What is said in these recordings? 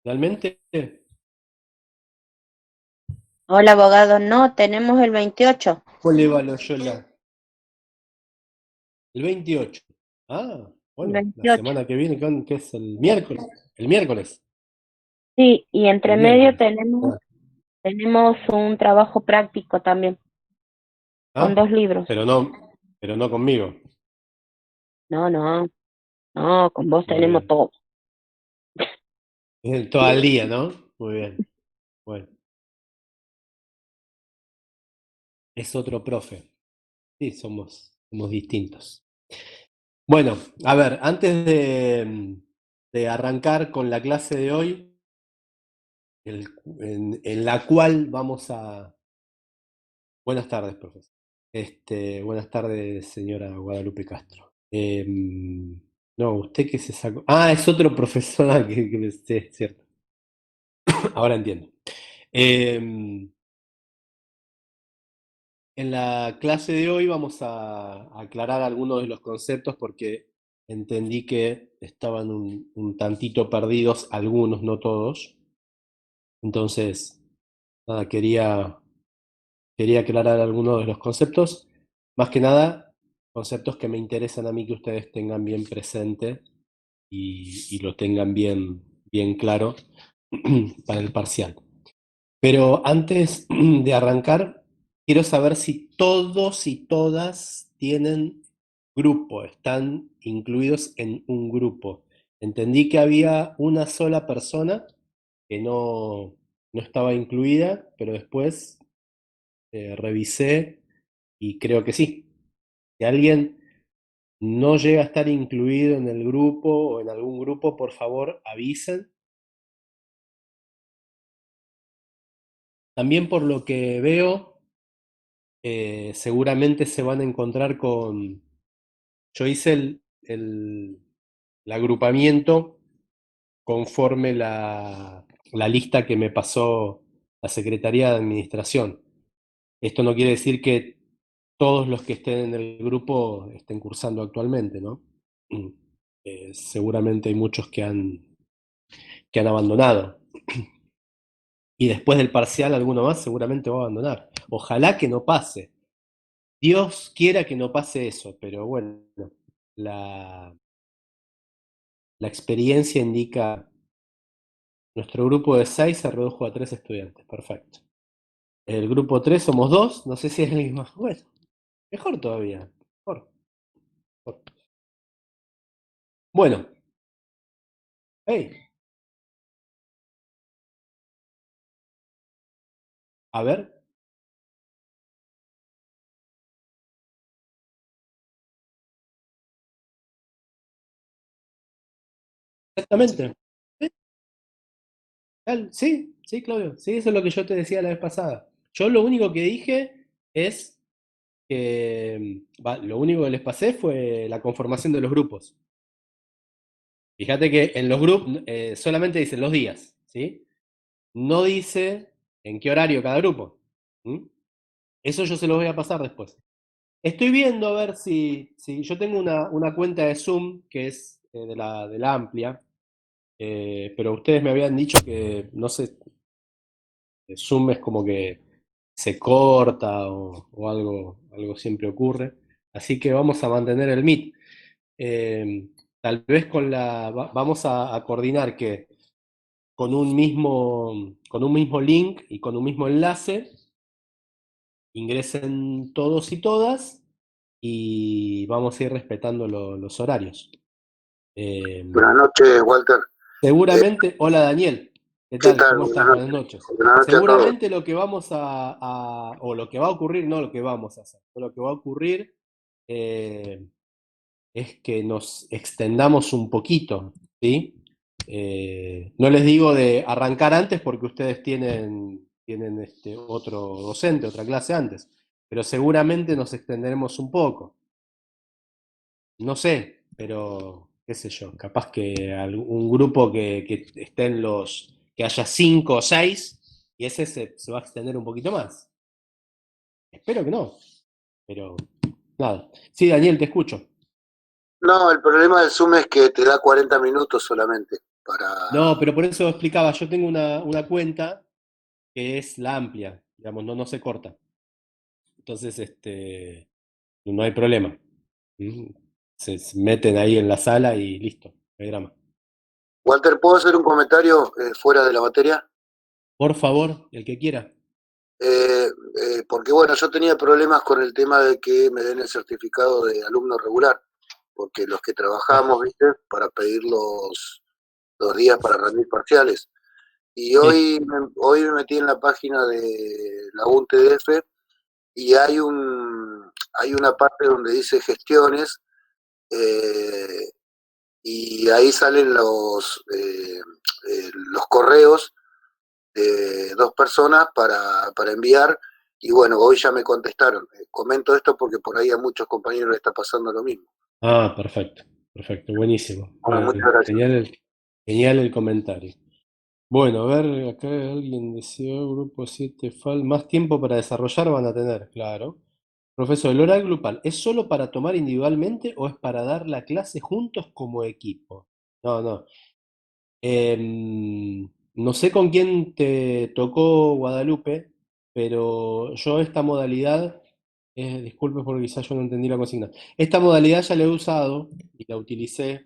Realmente, Hola, abogado. No, tenemos el 28. ¿cuál le va Loyola? El 28. Ah, El bueno, la 28. semana que viene, ¿qué es el miércoles? El miércoles. Sí, y El entre medio miércoles. tenemos, Ah, tenemos un trabajo práctico también, con ah, 2 libros. pero no conmigo. No, no, no, con vos Muy tenemos bien. todo. Todo el día, ¿no? Muy bien. Bueno, es otro profe. Sí, somos distintos. Bueno, a ver, antes de arrancar con la clase de hoy, en la cual vamos a... Buenas tardes, profesor. Buenas tardes, señora Guadalupe Castro. No, usted que se sacó. Ah, es otro profesor sí, es cierto. Ahora entiendo. Eh, en la clase de hoy vamos a aclarar algunos de los conceptos porque entendí que estaban un tantito perdidos, algunos, no todos. Entonces, nada, quería aclarar algunos de los conceptos. Más que nada, conceptos que me interesan a mí que ustedes tengan bien presente y lo tengan bien claro para el parcial. Pero antes de arrancar, quiero saber si todos y todas tienen grupo, están incluidos en un grupo. Entendí que había una sola persona que no estaba incluida, pero después revisé y creo que sí. Si alguien no llega a estar incluido en el grupo o en algún grupo, por favor avisen. También por lo que veo, seguramente se van a encontrar con... Yo hice el agrupamiento conforme la lista que me pasó la Secretaría de Administración. Esto no quiere decir que todos los que estén en el grupo estén cursando actualmente, ¿no? Seguramente hay muchos que han abandonado. Y después del parcial, alguno más seguramente va a abandonar. Ojalá que no pase. Dios quiera que no pase eso, pero bueno, la, la experiencia indica, nuestro grupo de 6 se redujo a 3 estudiantes, perfecto. El grupo 3 somos 2, no sé si es el mismo. Bueno, mejor todavía, mejor, mejor. Bueno, hey, a ver, exactamente. ¿Sí? Sí, sí, Claudio, sí, eso es lo que yo te decía la vez pasada. Yo lo único que dije es que lo único que les pasé fue la conformación de los grupos. Fíjate que en los grupos solamente dicen los días, ¿sí? No dice en qué horario cada grupo. ¿Mm? Eso yo se los voy a pasar después. Estoy viendo a ver si yo tengo una cuenta de Zoom que es de la amplia, pero ustedes me habían dicho que, no sé, Zoom es como que se corta o algo siempre ocurre. Así que vamos a mantener el Meet. Eh, Tal vez vamos a coordinar que con un mismo link y con un mismo enlace ingresen todos y todas y vamos a ir respetando los horarios. Eh, Buenas noches, Walter. Eh, Seguramente, hola Daniel, ¿qué ¿Qué tal? tal? ¿Cómo Buenas estás? Buenas noches. noches. Buenas noches a todos. Seguramente lo que vamos o lo que va a ocurrir, no lo que vamos a hacer, lo que va a ocurrir eh, es que nos extendamos un poquito, ¿sí? No les digo de arrancar antes porque ustedes tienen otro docente, otra clase antes, pero seguramente nos extenderemos un poco. No sé, pero qué sé yo, capaz que un grupo que estén que haya 5 o 6 y ese se va a extender un poquito más. Espero que no, pero nada. Sí, Daniel, te escucho. No, el problema del Zoom es que te da 40 minutos solamente. No, pero por eso explicaba, yo tengo una cuenta que es la amplia, digamos, no se corta. Entonces, no hay problema. ¿Mm? Se meten ahí en la sala y listo, no hay drama. Walter, ¿puedo hacer un comentario fuera de la materia? Por favor, el que quiera. Porque bueno, yo tenía problemas con el tema de que me den el certificado de alumno regular, porque los que trabajamos, ¿viste? Para pedir los días para rendir parciales. Y hoy me metí en la página de la UNTDF y hay una parte donde dice gestiones, y ahí salen los correos de 2 personas para enviar, y bueno, hoy ya me contestaron. Comento esto porque por ahí a muchos compañeros les está pasando lo mismo. Ah, perfecto, buenísimo. Bueno, muchas gracias. Genial el comentario. Bueno, a ver, acá alguien deseó grupo 7 FAL. Más tiempo para desarrollar van a tener, claro. Profesor, ¿el horario grupal es solo para tomar individualmente o es para dar la clase juntos como equipo? No. No sé con quién te tocó Guadalupe, pero yo esta modalidad, disculpe porque quizás yo no entendí la consigna, esta modalidad ya la he usado y la utilicé.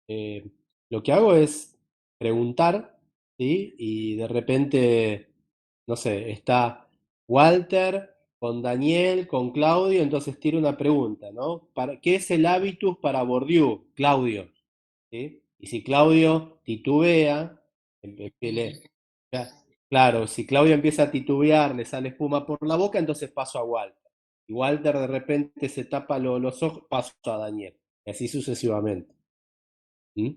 eh, lo que hago es preguntar, ¿sí? Y de repente, no sé, está Walter con Daniel, con Claudio, entonces tiro una pregunta, ¿no? ¿Qué es el hábitus para Bourdieu, Claudio? ¿Sí? Y si Claudio titubea, ya, claro, si Claudio empieza a titubear, le sale espuma por la boca, entonces paso a Walter. Y Walter de repente se tapa los ojos, paso a Daniel. Y así sucesivamente. ¿Mm?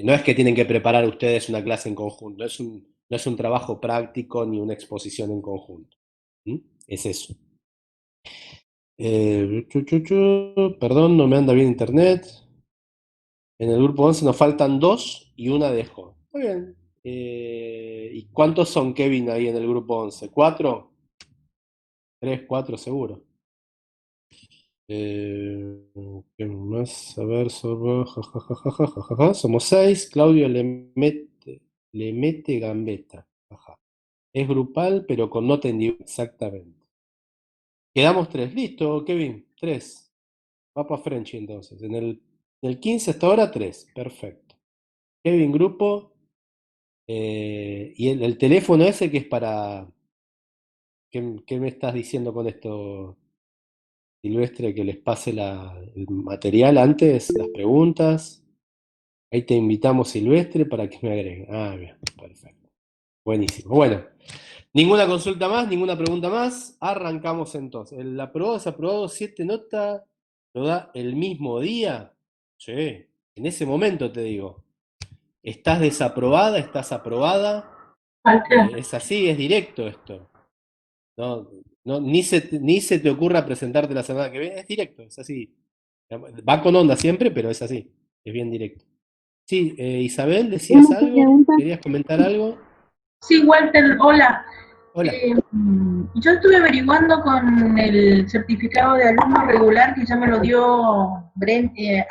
No es que tienen que preparar ustedes una clase en conjunto, no es un trabajo práctico ni una exposición en conjunto. ¿Mm? Es eso. Perdón, no me anda bien internet. En el grupo 11 nos faltan 2 y una dejó. Muy bien. ¿Y cuántos son, Kevin, ahí en el grupo 11? ¿4? 3, 4 seguro. ¿Qué más? A ver, somos 6. Claudio le mete gambeta. Ajá. Es grupal, pero con nota individual. Exactamente. Quedamos 3. Listo, Kevin. 3. Papa Frenchy, entonces. En el 15 hasta ahora, 3. Perfecto. Kevin, grupo. Y el teléfono ese que es para... ¿Qué me estás diciendo con esto, Silvestre? Que les pase el material antes, las preguntas. Ahí te invitamos, Silvestre, para que me agreguen. Ah, bien, perfecto. Buenísimo. Bueno, ninguna consulta más, ninguna pregunta más. Arrancamos entonces. ¿El aprobado, desaprobado, 7 notas? ¿Lo da el mismo día? Sí, en ese momento te digo. ¿Estás desaprobada? ¿Estás aprobada? Es así, es directo esto. Ni se te ocurra presentarte la semana que viene, es directo, es así. Va con onda siempre, pero es así, es bien directo. Sí, Isabel, ¿decías Una algo? pregunta. ¿Querías comentar algo? Sí, Walter, hola. Hola. Yo estuve averiguando con el certificado de alumno regular que ya me lo dio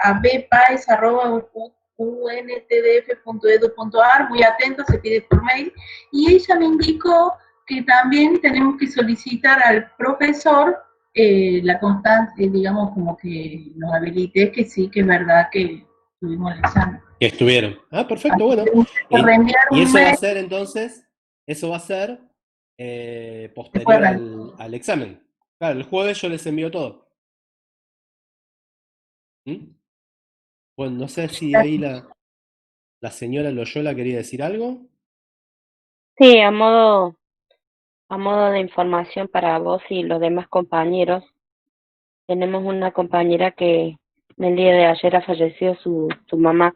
a bpaes.untdf.edu.ar, muy atento, se pide por mail, y ella me indicó que también tenemos que solicitar al profesor la constancia, digamos, como que nos habilite, que sí, que es verdad que tuvimos el examen. Que estuvieron. Ah, perfecto, bueno. Y eso va a ser entonces, eso va a ser posterior al examen. Claro, el jueves yo les envío todo. ¿Mm? Bueno, no sé si ahí la señora Loyola quería decir algo. Sí, a modo de información para vos y los demás compañeros, tenemos una compañera que el día de ayer ha fallecido su mamá,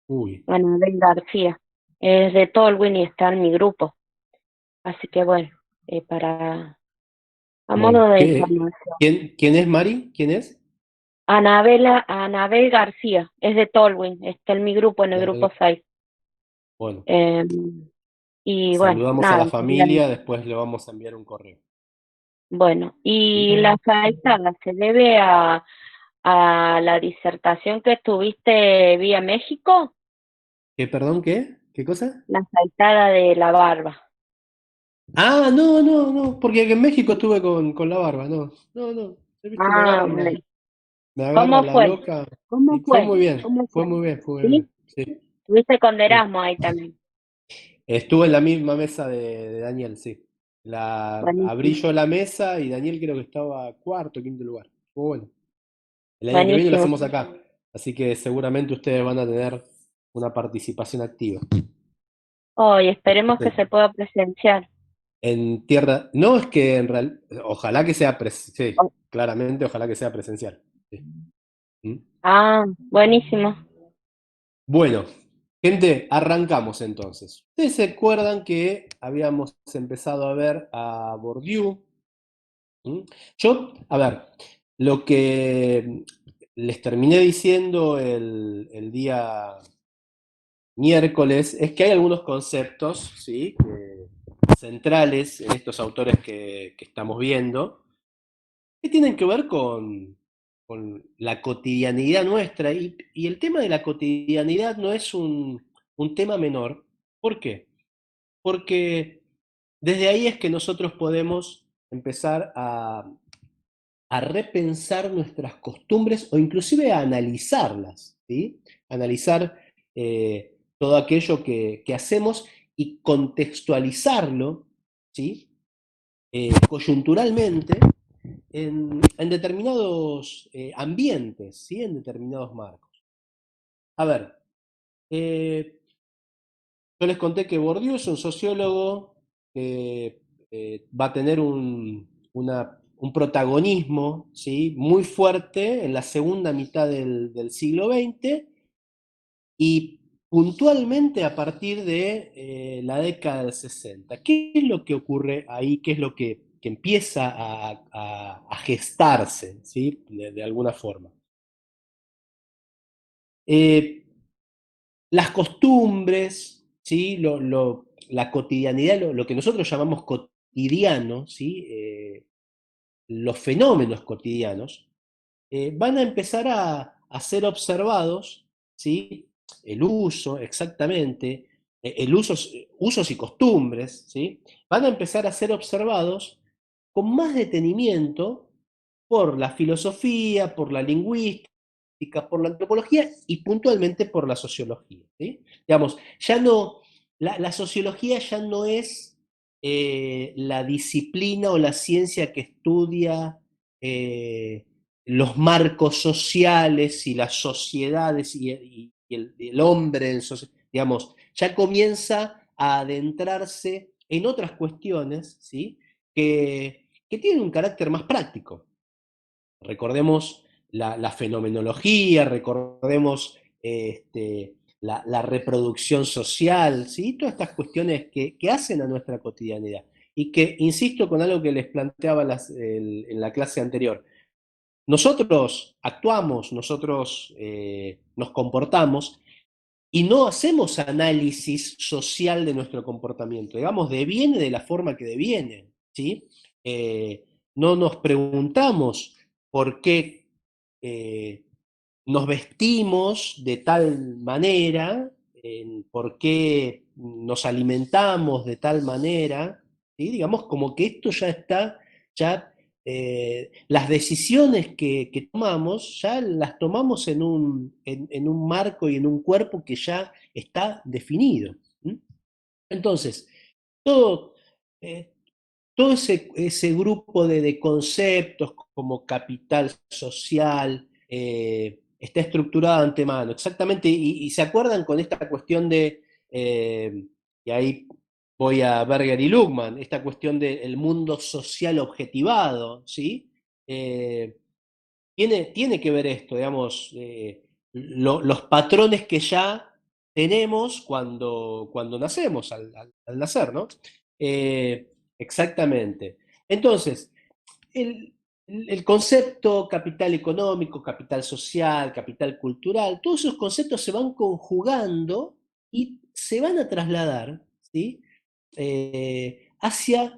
Uy. Anabel García. Es de Tolwyn y está en mi grupo. Así que bueno, a modo de información. ¿Quién es Mari? ¿Quién es? Anabel García, es de Tolwyn, está en mi grupo, en el grupo 6. Bueno. Y saludamos bueno, nada, a la familia, después le vamos a enviar un correo. Bueno, y la faltada se debe a la disertación que tuviste vía México. ¿Qué, perdón, qué? ¿Qué cosa? La afeitada de la barba. Ah, no, no, no, porque en México estuve con la barba, no, no, no. Viste, Ah, bueno. me agarra ¿Cómo la fue? loca ¿Cómo y fue fue? muy bien, ¿Cómo fue fue? muy bien, fue muy ¿Sí? bien. Sí, Estuviste con sí. Erasmo ahí también. Estuve en la misma mesa de Daniel, sí. Abrí Buenísimo, yo la mesa y Daniel creo que estaba cuarto, quinto lugar. Fue bueno. El año que viene lo buenísimo. hacemos acá, así que seguramente ustedes van a tener una participación activa. Hoy esperemos que Sí. se pueda presenciar. En tierra, no es que en realidad, ojalá que sea, sí, Oh, claramente, ojalá que sea presencial. Sí. ¿Mm? ah, buenísimo. Bueno, gente, arrancamos entonces. Ustedes se acuerdan que habíamos empezado a ver a Bourdieu. ¿Mm? Yo, a ver, lo que les terminé diciendo el día miércoles es que hay algunos conceptos, ¿sí? Centrales en estos autores que estamos viendo, que tienen que ver con la cotidianidad nuestra. Y el tema de la cotidianidad no es un tema menor. ¿Por qué? Porque desde ahí es que nosotros podemos empezar a repensar nuestras costumbres o inclusive a analizarlas, ¿sí? Analizar todo aquello que hacemos y contextualizarlo, ¿sí? Coyunturalmente en determinados ambientes, ¿sí? En determinados marcos. A ver, eh, yo les conté que Bourdieu es un sociólogo que va a tener un protagonismo, ¿sí? Muy fuerte en la segunda mitad del siglo XX y puntualmente a partir de la década del 60. ¿Qué es lo que ocurre ahí? ¿Qué es lo que empieza a gestarse, ¿sí? De alguna forma? Eh, las costumbres, ¿sí? La cotidianidad, lo que nosotros llamamos cotidiano, ¿sí? Los fenómenos cotidianos, van a empezar a ser observados, ¿sí? El uso, exactamente, usos y costumbres, ¿sí? Van a empezar a ser observados con más detenimiento por la filosofía, por la lingüística, por la antropología y puntualmente por la sociología, ¿sí? Digamos, ya no, la sociología ya no es la disciplina o la ciencia que estudia eh, los marcos sociales y las sociedades y el hombre, digamos, ya comienza a adentrarse en otras cuestiones, ¿sí? Que tienen un carácter más práctico. Recordemos la fenomenología, recordemos la reproducción social, ¿sí? Todas estas cuestiones que hacen a nuestra cotidianidad. Y que, insisto con algo que les planteaba en la clase anterior, nosotros actuamos, nosotros nos comportamos y no hacemos análisis social de nuestro comportamiento, digamos, deviene de la forma que deviene, ¿sí? Eh, no nos preguntamos por qué eh, nos vestimos de tal manera, por qué nos alimentamos de tal manera, ¿sí? Digamos, como que esto ya está, ya las decisiones que tomamos, ya las tomamos en un marco y en un cuerpo que ya está definido. ¿Sí? Entonces, todo, eh, todo ese grupo de conceptos como capital social está estructurado de antemano, exactamente, y se acuerdan con esta cuestión y ahí voy a Berger y Luhmann, esta cuestión del mundo social objetivado, ¿sí? Eh, tiene que ver esto, digamos, los patrones que ya tenemos cuando nacemos, al nacer, ¿no? Exactamente. Entonces, el, el concepto capital económico, capital social, capital cultural, todos esos conceptos se van conjugando y se van a trasladar, ¿sí? Hacia,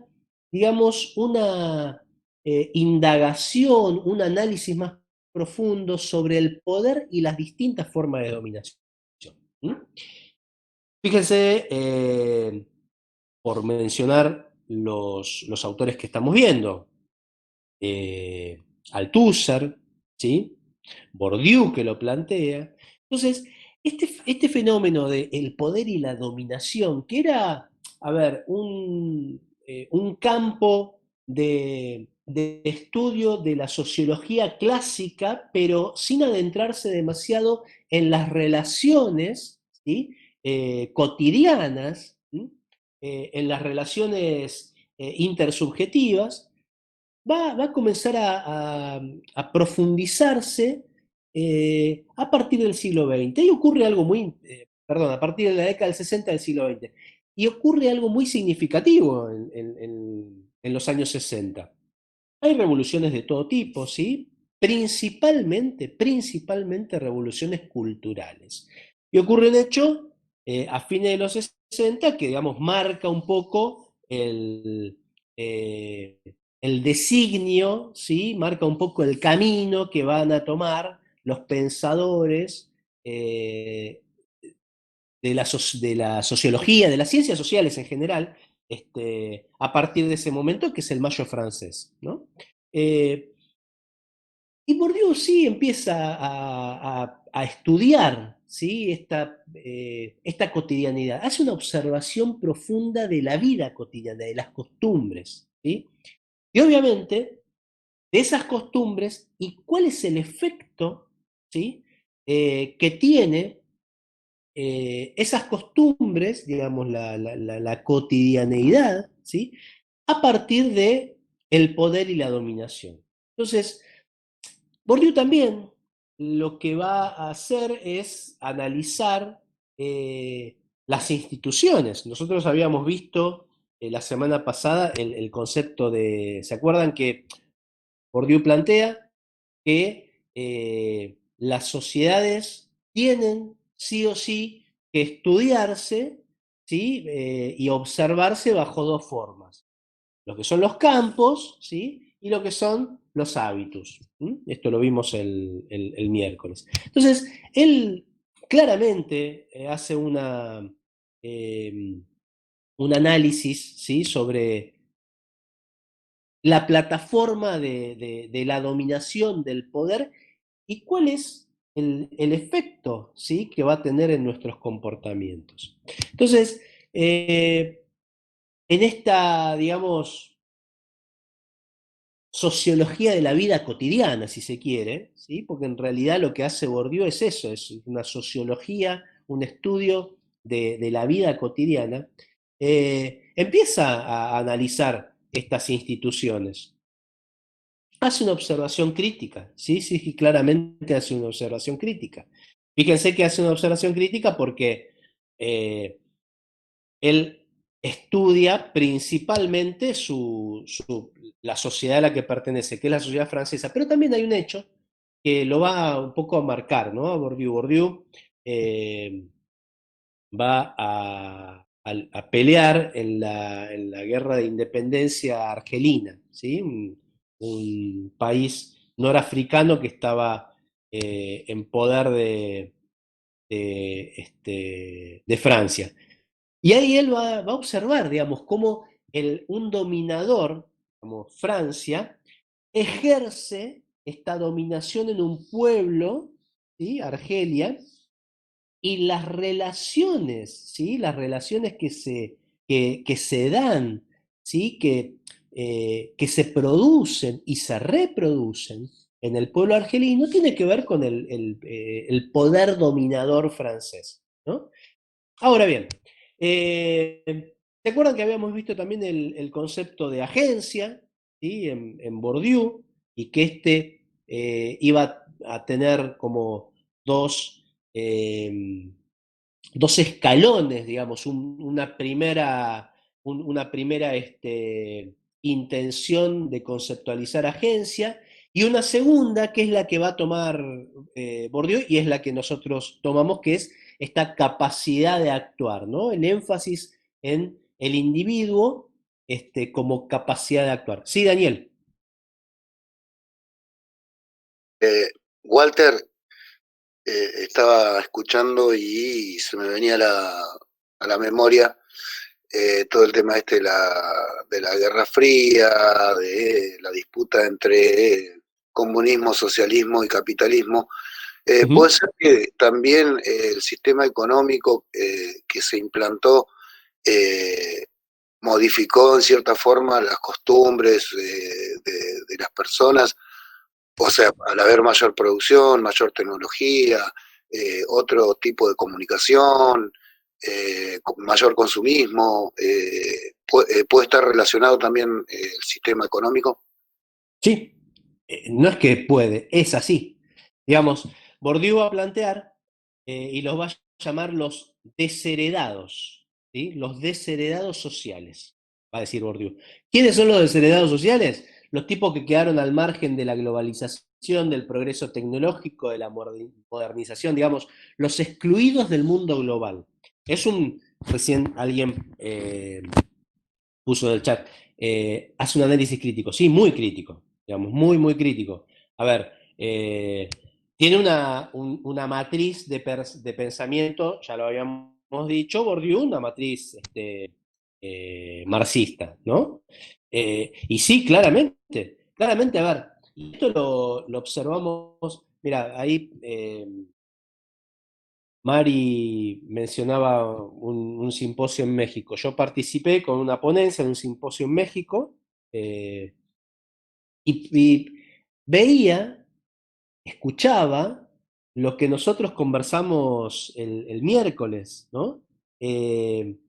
digamos, una indagación, un análisis más profundo sobre el poder y las distintas formas de dominación. ¿Mm? Fíjense, por mencionar los autores que estamos viendo, eh, Althusser, ¿sí? Bourdieu que lo plantea. Entonces, este fenómeno del poder y la dominación, que era, a ver, un campo de estudio de la sociología clásica, pero sin adentrarse demasiado en las relaciones, ¿sí? Cotidianas, ¿sí? En las relaciones intersubjetivas, va a comenzar a profundizarse a partir del siglo XX. Y ocurre algo muy, perdón, a partir de la década del 60 del siglo XX. Y ocurre algo muy significativo en los años 60. Hay revoluciones de todo tipo, ¿sí? Principalmente revoluciones culturales. Y ocurre un hecho a fines de los 60 que, digamos, marca un poco eh, el designio, ¿sí? Marca un poco el camino que van a tomar los pensadores de la sociología, de las ciencias sociales en general, a partir de ese momento, que es el Mayo francés, ¿no? Eh, y Bourdieu sí empieza a estudiar, ¿sí? Esta cotidianidad. Hace una observación profunda de la vida cotidiana, de las costumbres, ¿sí? Y obviamente, de esas costumbres y cuál es el efecto, ¿sí? Que tiene esas costumbres, digamos, la cotidianeidad, ¿sí? A partir de el poder y la dominación. Entonces, Bourdieu también lo que va a hacer es analizar las instituciones. Nosotros habíamos visto la semana pasada el concepto de, ¿se acuerdan que Bourdieu plantea que las sociedades tienen sí o sí que estudiarse, ¿sí? Y observarse bajo dos formas: lo que son los campos, ¿sí? Y lo que son los hábitos. ¿Sí? Esto lo vimos el miércoles. Entonces, él claramente hace un análisis, ¿sí? Sobre la plataforma de la dominación del poder y cuál es el efecto, ¿sí? Que va a tener en nuestros comportamientos. Entonces, en esta, digamos, sociología de la vida cotidiana, si se quiere, ¿sí? Porque en realidad lo que hace Bourdieu es eso, es una sociología, un estudio de la vida cotidiana, empieza a analizar estas instituciones. Hace una observación crítica, sí, sí, sí, claramente hace una observación crítica. Fíjense que hace una observación crítica porque eh, él estudia principalmente la sociedad a la que pertenece, que es la sociedad francesa, pero también hay un hecho que lo va un poco a marcar, ¿no? A Bourdieu. Bourdieu eh, va a pelear en la guerra de independencia argelina, ¿sí? Un país norafricano que estaba en poder de Francia. Y ahí él va a observar, digamos, cómo un dominador, como Francia, ejerce esta dominación en un pueblo, ¿sí? Argelia, y las relaciones, ¿sí? Las relaciones que se dan, ¿sí? Que se producen y se reproducen en el pueblo argelino, tiene que ver con el poder dominador francés, ¿no? Ahora bien, ¿se acuerdan que habíamos visto también el concepto de agencia, ¿sí? En Bourdieu, y que iba a tener como dos, eh, dos escalones, digamos, una primera intención de conceptualizar agencia, y una segunda, que es la que va a tomar Bourdieu, y es la que nosotros tomamos, que es esta capacidad de actuar, ¿no? El énfasis en el individuo como capacidad de actuar. Sí, Daniel. Walter, estaba escuchando y se me venía a la memoria todo el tema este de la Guerra Fría, de la disputa entre comunismo, socialismo y capitalismo. Puede ser que también el sistema económico que se implantó modificó en cierta forma las costumbres de las personas, o sea, al haber mayor producción, mayor tecnología, otro tipo de comunicación, mayor consumismo, puede estar relacionado también el sistema económico. Sí, no es que puede, es así. Digamos, Bourdieu va a plantear y los va a llamar los desheredados, ¿sí? Los desheredados sociales, va a decir Bourdieu. ¿Quiénes son los desheredados sociales? Los tipos que quedaron al margen de la globalización, del progreso tecnológico, de la modernización, digamos, los excluidos del mundo global. Recién alguien puso en el chat, hace un análisis crítico, sí, muy crítico, digamos, muy, muy crítico. A ver, tiene una matriz de pensamiento, ya lo habíamos dicho, Bourdieu, una matriz marxista, ¿no? Y sí, claramente, a ver, y esto lo observamos, mira, ahí Mari mencionaba un simposio en México. Yo participé con una ponencia en un simposio en México y veía, escuchaba lo que nosotros conversamos el miércoles, ¿no? ¿Qué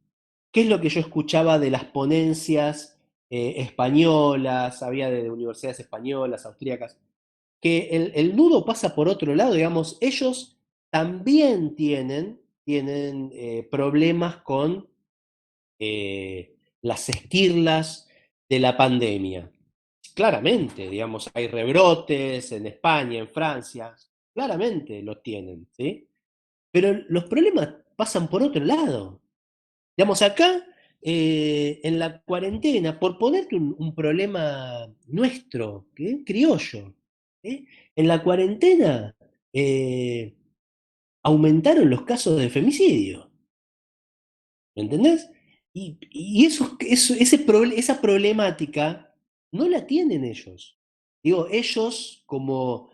es lo que yo escuchaba de las ponencias españolas? Había de universidades españolas, austríacas, que el nudo pasa por otro lado, digamos, ellos también tienen problemas con las esquirlas de la pandemia. Claramente, digamos, hay rebrotes en España, en Francia, claramente los tienen, ¿sí? Pero los problemas pasan por otro lado. Digamos, acá, en la cuarentena, por ponerte un problema nuestro, que es criollo, ¿sí? En la cuarentena aumentaron los casos de femicidio, ¿me entendés? Y esa problemática no la tienen ellos. Digo, ellos como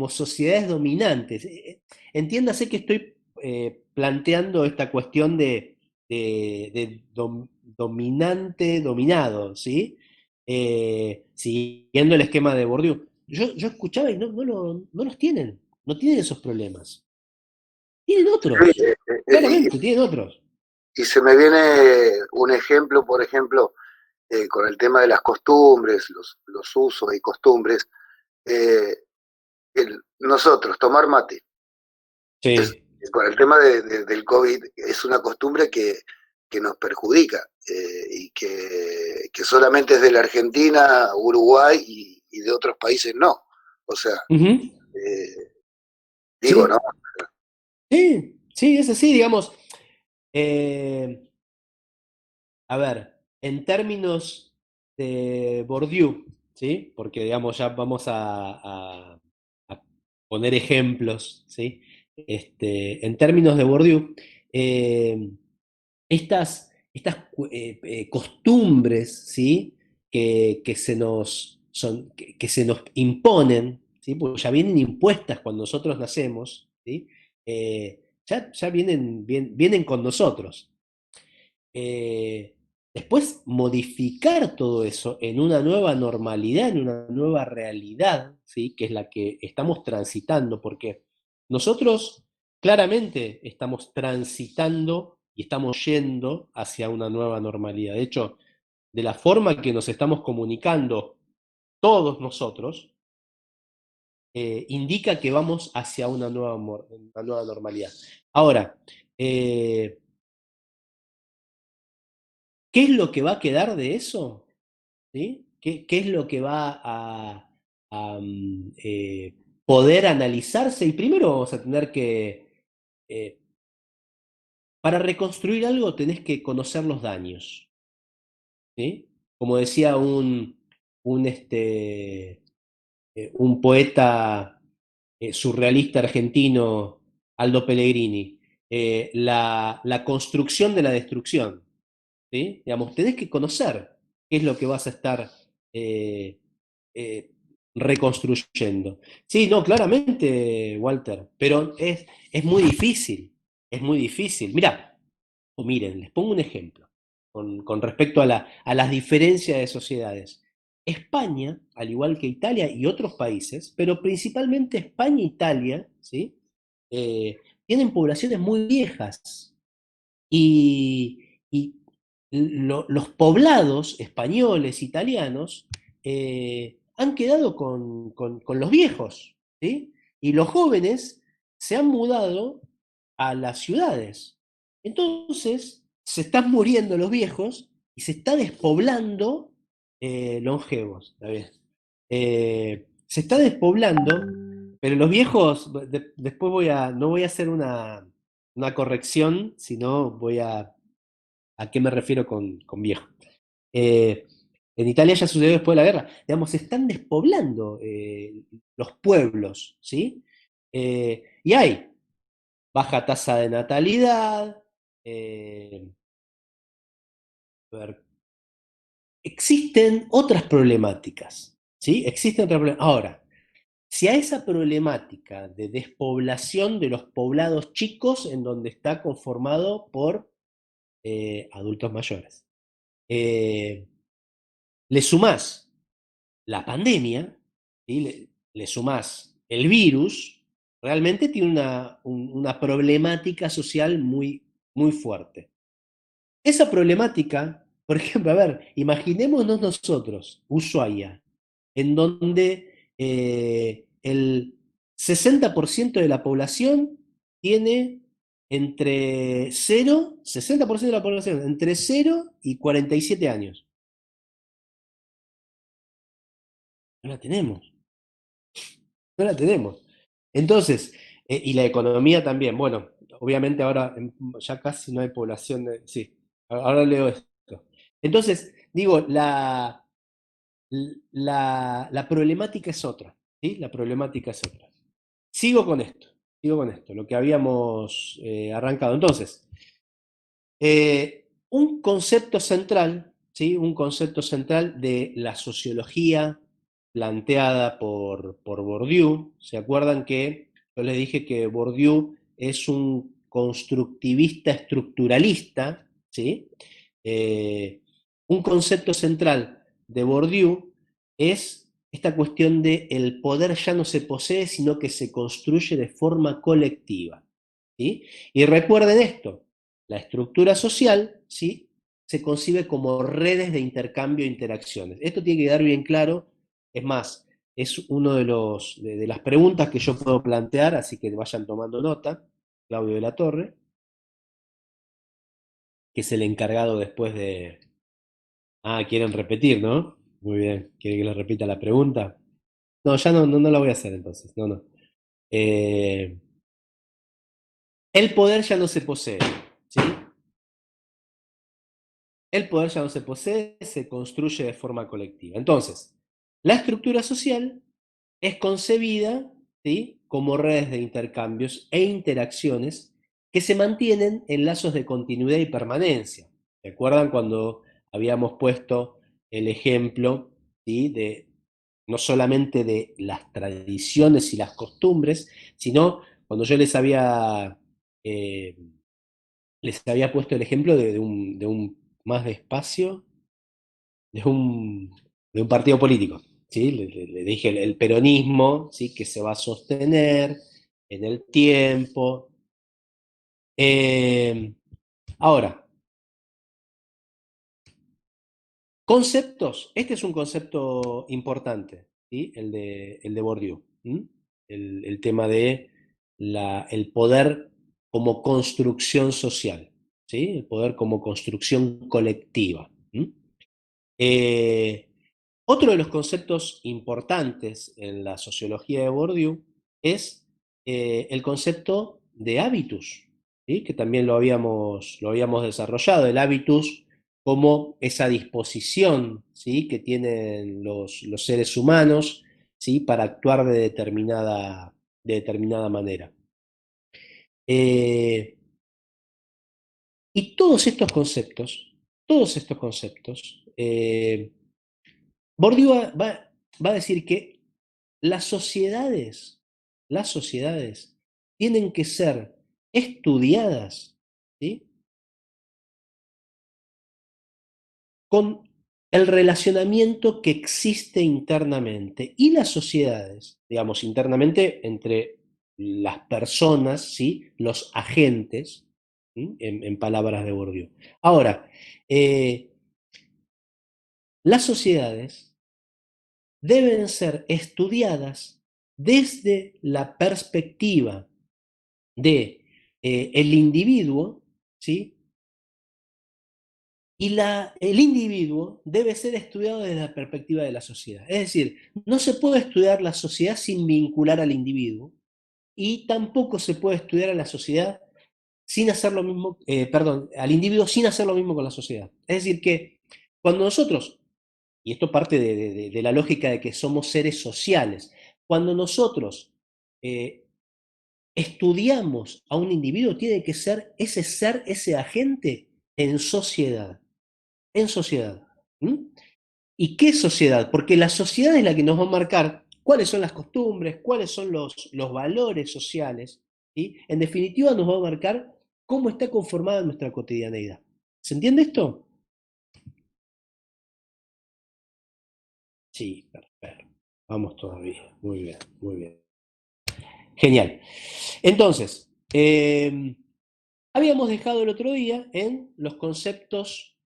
sociedades dominantes. Entiéndase que estoy planteando esta cuestión de dominante-dominado, ¿sí? Siguiendo el esquema de Bourdieu. Yo escuchaba y no los tienen, no tienen esos problemas. Tienen otros, claramente, tienen otros. Y se me viene un ejemplo, por ejemplo, con el tema de las costumbres, los usos y costumbres. Eh, nosotros, tomar mate. Sí. Con el tema del COVID, es una costumbre que nos perjudica y que solamente es de la Argentina, Uruguay y de otros países no. O sea, digo, Sí, ¿no? sí, es así, digamos. A ver, en términos de Bourdieu, ¿sí? Porque, digamos, ya vamos a poner ejemplos, ¿sí? En términos de Bourdieu, eh, estas costumbres, ¿sí? Que se nos imponen, ¿sí? Porque ya vienen impuestas cuando nosotros nacemos, ¿sí? Ya vienen con nosotros. Después modificar todo eso en una nueva normalidad, en una nueva realidad, ¿sí? Que es la que estamos transitando, porque nosotros claramente estamos transitando y estamos yendo hacia una nueva normalidad. De hecho, de la forma que nos estamos comunicando todos nosotros, indica que vamos hacia una nueva normalidad. Ahora, ¿qué es lo que va a quedar de eso? ¿Sí? ¿Qué es lo que va a poder analizarse? Y primero vamos a tener eh, para reconstruir algo tenés que conocer los daños, ¿sí? Como decía un poeta surrealista argentino, Aldo Pellegrini, la construcción de la destrucción, ¿sí? Digamos, tenés que conocer qué es lo que vas a estar eh, eh, reconstruyendo. Sí, no, claramente, Walter, pero es muy difícil, es muy difícil. Mirá, o miren, les pongo un ejemplo con respecto a las diferencias de sociedades. España, al igual que Italia y otros países, pero principalmente España e Italia, ¿sí? Eh, tienen poblaciones muy viejas y los poblados españoles, italianos, han quedado con los viejos, ¿sí? Y los jóvenes se han mudado a las ciudades. Entonces, se están muriendo los viejos y se está despoblando longevos, ¿está bien? Se está despoblando, pero los viejos, después no voy a hacer una corrección, sino voy a qué me refiero con viejo. Eh, en Italia ya sucedió después de la guerra. Digamos, se están despoblando los pueblos, ¿sí? Y hay baja tasa de natalidad. A ver, existen otras problemáticas, ¿sí? Existen otras problemáticas. Ahora, si a esa problemática de despoblación de los poblados chicos, en donde está conformado por adultos mayores, eh, le sumás la pandemia, ¿sí? Le sumás el virus, realmente tiene una problemática social muy, muy fuerte. Esa problemática, por ejemplo, a ver, imaginémonos nosotros, Ushuaia, en donde el 60% de la población tiene entre 60% de la población, entre 0 y 47 años. No la tenemos, no la tenemos. Entonces, y la economía también, bueno, obviamente ahora ya casi no hay población sí, ahora leo esto. Entonces, digo, la problemática es otra, ¿sí? La problemática es otra. Sigo con esto, lo que habíamos arrancado. Entonces, un concepto central, ¿sí? Un concepto central de la sociología planteada por Bourdieu. ¿Se acuerdan que yo les dije que Bourdieu es un constructivista estructuralista? ¿Sí? Un concepto central de Bourdieu es esta cuestión de el poder ya no se posee, sino que se construye de forma colectiva. ¿Sí? Y recuerden esto, la estructura social, ¿sí? Se concibe como redes de intercambio e interacciones. Esto tiene que quedar bien claro. Es más, es uno de las preguntas que yo puedo plantear, así que vayan tomando nota, Claudio de la Torre, que es el encargado después de... Ah, quieren repetir, ¿no? Muy bien, ¿quieren que les repita la pregunta? No, ya no la voy a hacer entonces, no, no. Eh, el poder ya no se posee, ¿sí? El poder ya no se posee, se construye de forma colectiva. Entonces, la estructura social es concebida, ¿sí? Como redes de intercambios e interacciones que se mantienen en lazos de continuidad y permanencia. ¿Se acuerdan cuando habíamos puesto el ejemplo, ¿sí? De no solamente de las tradiciones y las costumbres, sino cuando yo eh, les había puesto el ejemplo de un más despacio, de un, de un partido político. ¿Sí? Le dije el peronismo, ¿sí? Que se va a sostener en el tiempo. Eh, ahora, conceptos. Este es un concepto importante, ¿sí? El de Bourdieu. El tema de el poder como construcción social, ¿sí? El poder como construcción colectiva. Eh, Otro de los conceptos importantes en la sociología de Bourdieu es el concepto de hábitus, ¿sí? Que también lo habíamos desarrollado, el hábitus como esa disposición, ¿sí? Que tienen los seres humanos, ¿sí? Para actuar de determinada manera. Eh, Y todos estos conceptos, Bourdieu va a decir que las sociedades tienen que ser estudiadas, ¿sí?, con el relacionamiento que existe internamente. Y las sociedades, digamos, internamente entre las personas, ¿sí?, los agentes, ¿sí?, en palabras de Bourdieu. Ahora, las sociedades deben ser estudiadas desde la perspectiva de el individuo, ¿sí? Y el individuo debe ser estudiado desde la perspectiva de la sociedad. Es decir, no se puede estudiar la sociedad sin vincular al individuo, y tampoco se puede estudiar a la sociedad sin hacer lo mismo, perdón, al individuo sin hacer lo mismo con la sociedad. Es decir, que cuando nosotros, y esto parte de la lógica de que somos seres sociales, cuando nosotros estudiamos a un individuo, tiene que ser, ese agente en sociedad. En sociedad. ¿Mm? ¿Y qué sociedad? Porque la sociedad es la que nos va a marcar cuáles son las costumbres, cuáles son los valores sociales, ¿sí? En definitiva, nos va a marcar cómo está conformada nuestra cotidianeidad. ¿Se entiende esto? Sí, perfecto. Vamos todavía. Muy bien, muy bien. Genial. Entonces, habíamos dejado el otro día en los conceptos,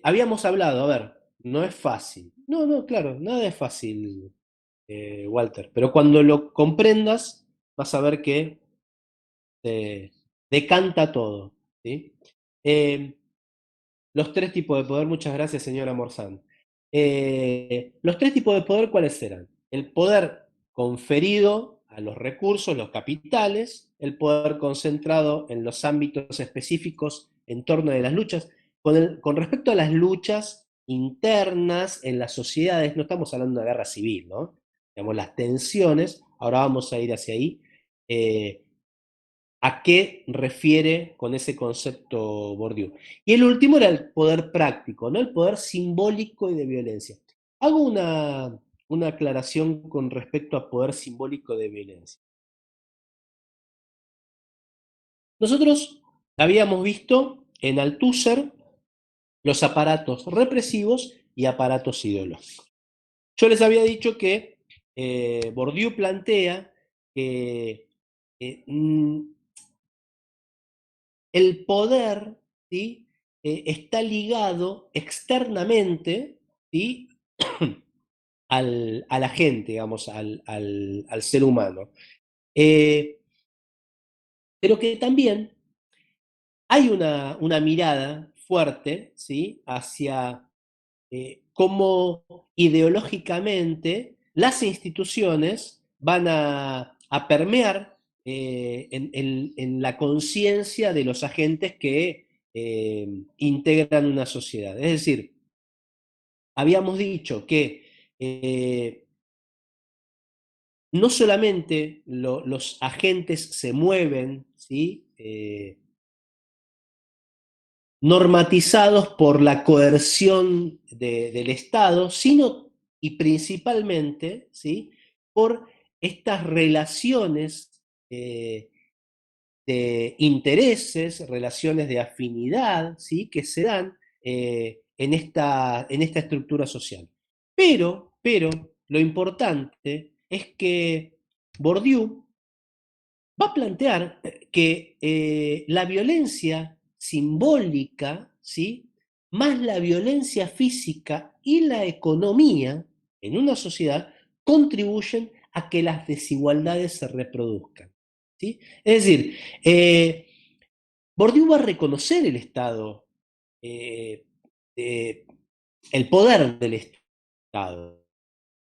habíamos hablado, a ver, no es fácil. No, no, claro, nada es fácil, Walter, pero cuando lo comprendas vas a ver que decanta todo, ¿sí? Eh, los tres tipos de poder, muchas gracias, señora Morzán. Los tres tipos de poder, ¿cuáles eran? El poder conferido a los recursos, los capitales, el poder concentrado en los ámbitos específicos en torno de las luchas. Con respecto a las luchas internas en las sociedades, no estamos hablando de guerra civil, ¿no? Digamos, las tensiones, ahora vamos a ir hacia ahí. ¿A qué refiere con ese concepto Bourdieu? Y el último era el poder práctico, ¿no? El poder simbólico y de violencia. Hago una aclaración con respecto a poder simbólico de violencia. Nosotros habíamos visto en Althusser los aparatos represivos y aparatos ideológicos. Yo les había dicho que Bourdieu plantea que el poder, ¿sí?, está ligado externamente, ¿sí?, a la gente, digamos, al ser humano. Pero que también hay una mirada fuerte, ¿sí?, hacia cómo ideológicamente las instituciones van a permear en la conciencia de los agentes que integran una sociedad. Es decir, habíamos dicho que no solamente los agentes se mueven, ¿sí?, normatizados por la coerción del Estado, sino y principalmente, ¿sí?, por estas relaciones de intereses, relaciones de afinidad, ¿sí?, que se dan en esta estructura social. Pero, lo importante es que Bourdieu va a plantear que la violencia simbólica, ¿sí?, más la violencia física y la economía en una sociedad contribuyen a que las desigualdades se reproduzcan, ¿sí? Es decir, Bourdieu va a reconocer el Estado, eh, eh, el poder del Estado,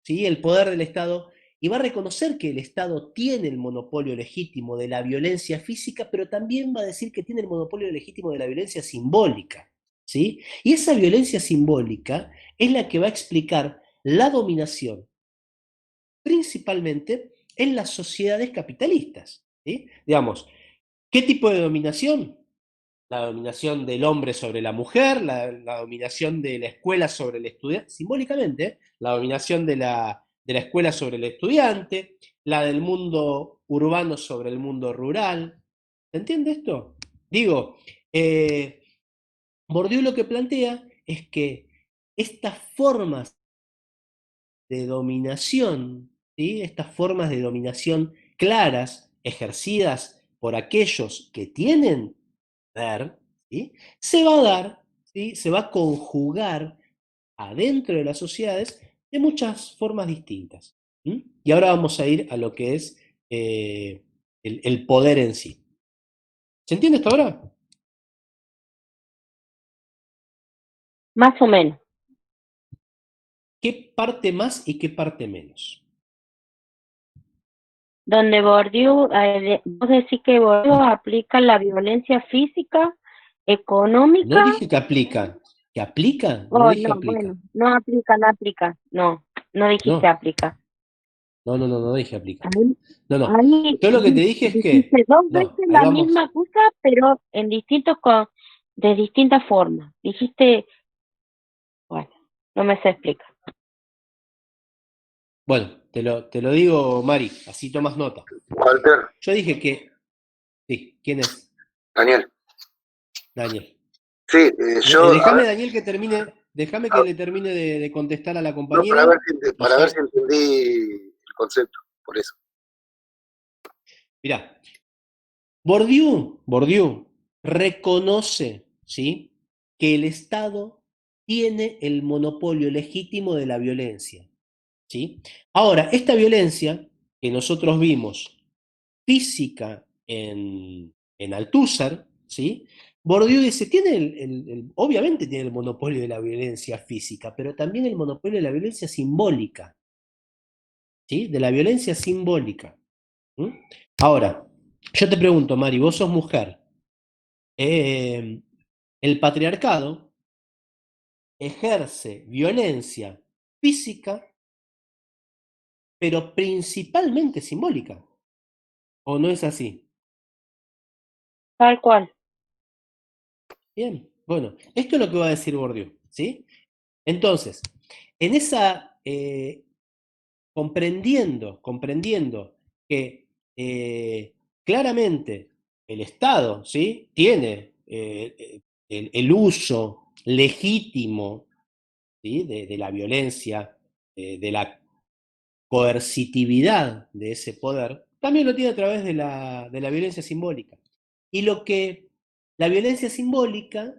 ¿sí?, el poder del Estado, y va a reconocer que el Estado tiene el monopolio legítimo de la violencia física, pero también va a decir que tiene el monopolio legítimo de la violencia simbólica, ¿sí? Y esa violencia simbólica es la que va a explicar la dominación, principalmente en las sociedades capitalistas, ¿sí? Digamos, ¿qué tipo de dominación? la dominación del hombre sobre la mujer, la dominación de la escuela sobre el estudiante, simbólicamente, la dominación de la escuela sobre el estudiante, la del mundo urbano sobre el mundo rural. ¿Se entiende esto? Digo, Bourdieu lo que plantea es que estas formas de dominación, ¿sí? Estas formas de dominación claras, ejercidas por aquellos que tienen poder, ¿sí? Se va a dar, ¿sí? Se va a conjugar adentro de las sociedades de muchas formas distintas. ¿Mm? Y ahora vamos a ir a lo que es el poder en sí. ¿Se entiende esto ahora? Más o menos. ¿Qué parte más y qué parte menos? Donde Bourdieu, vos decís que Bourdieu aplica la violencia física, No económica, dije que aplican. ¿Que aplican? No oh, dije no, bueno, aplican. no aplica, no dijiste No, aplica. no dije aplican. Ahí, No, no. ahí Yo lo que te dije es dijiste que, dos no, veces ahí la vamos. misma cosa, pero en de distintas formas. Dijiste, bueno, no me se explica. Bueno, te lo digo, Mari, así tomas nota. Walter, Yo dije que, sí, ¿quién es? Daniel. Daniel. Sí, yo, a Déjame, ver, Daniel, déjame que le termine de contestar a la no, compañera. Y para ver ya, si entendí el concepto, por eso. mirá, Bourdieu reconoce, ¿sí?, que el Estado tiene el monopolio legítimo de la violencia, ¿sí? Ahora, esta violencia que nosotros vimos física en Althusser, ¿sí? Bourdieu dice, obviamente tiene el monopolio de la violencia física, pero también el monopolio de la violencia simbólica, ¿sí? De la violencia simbólica. ¿Mm? Ahora, yo te pregunto, Mari, vos sos mujer. El patriarcado ejerce violencia física, pero principalmente simbólica. ¿O no es así? Tal cual. Bien, bueno, esto es lo que va a decir Bourdieu, ¿sí? Entonces, en esa, comprendiendo que claramente el Estado, ¿sí?, tiene el uso legítimo, ¿sí?, de la violencia, de la coercitividad de ese poder, también lo tiene a través de la violencia simbólica. Y lo que la violencia simbólica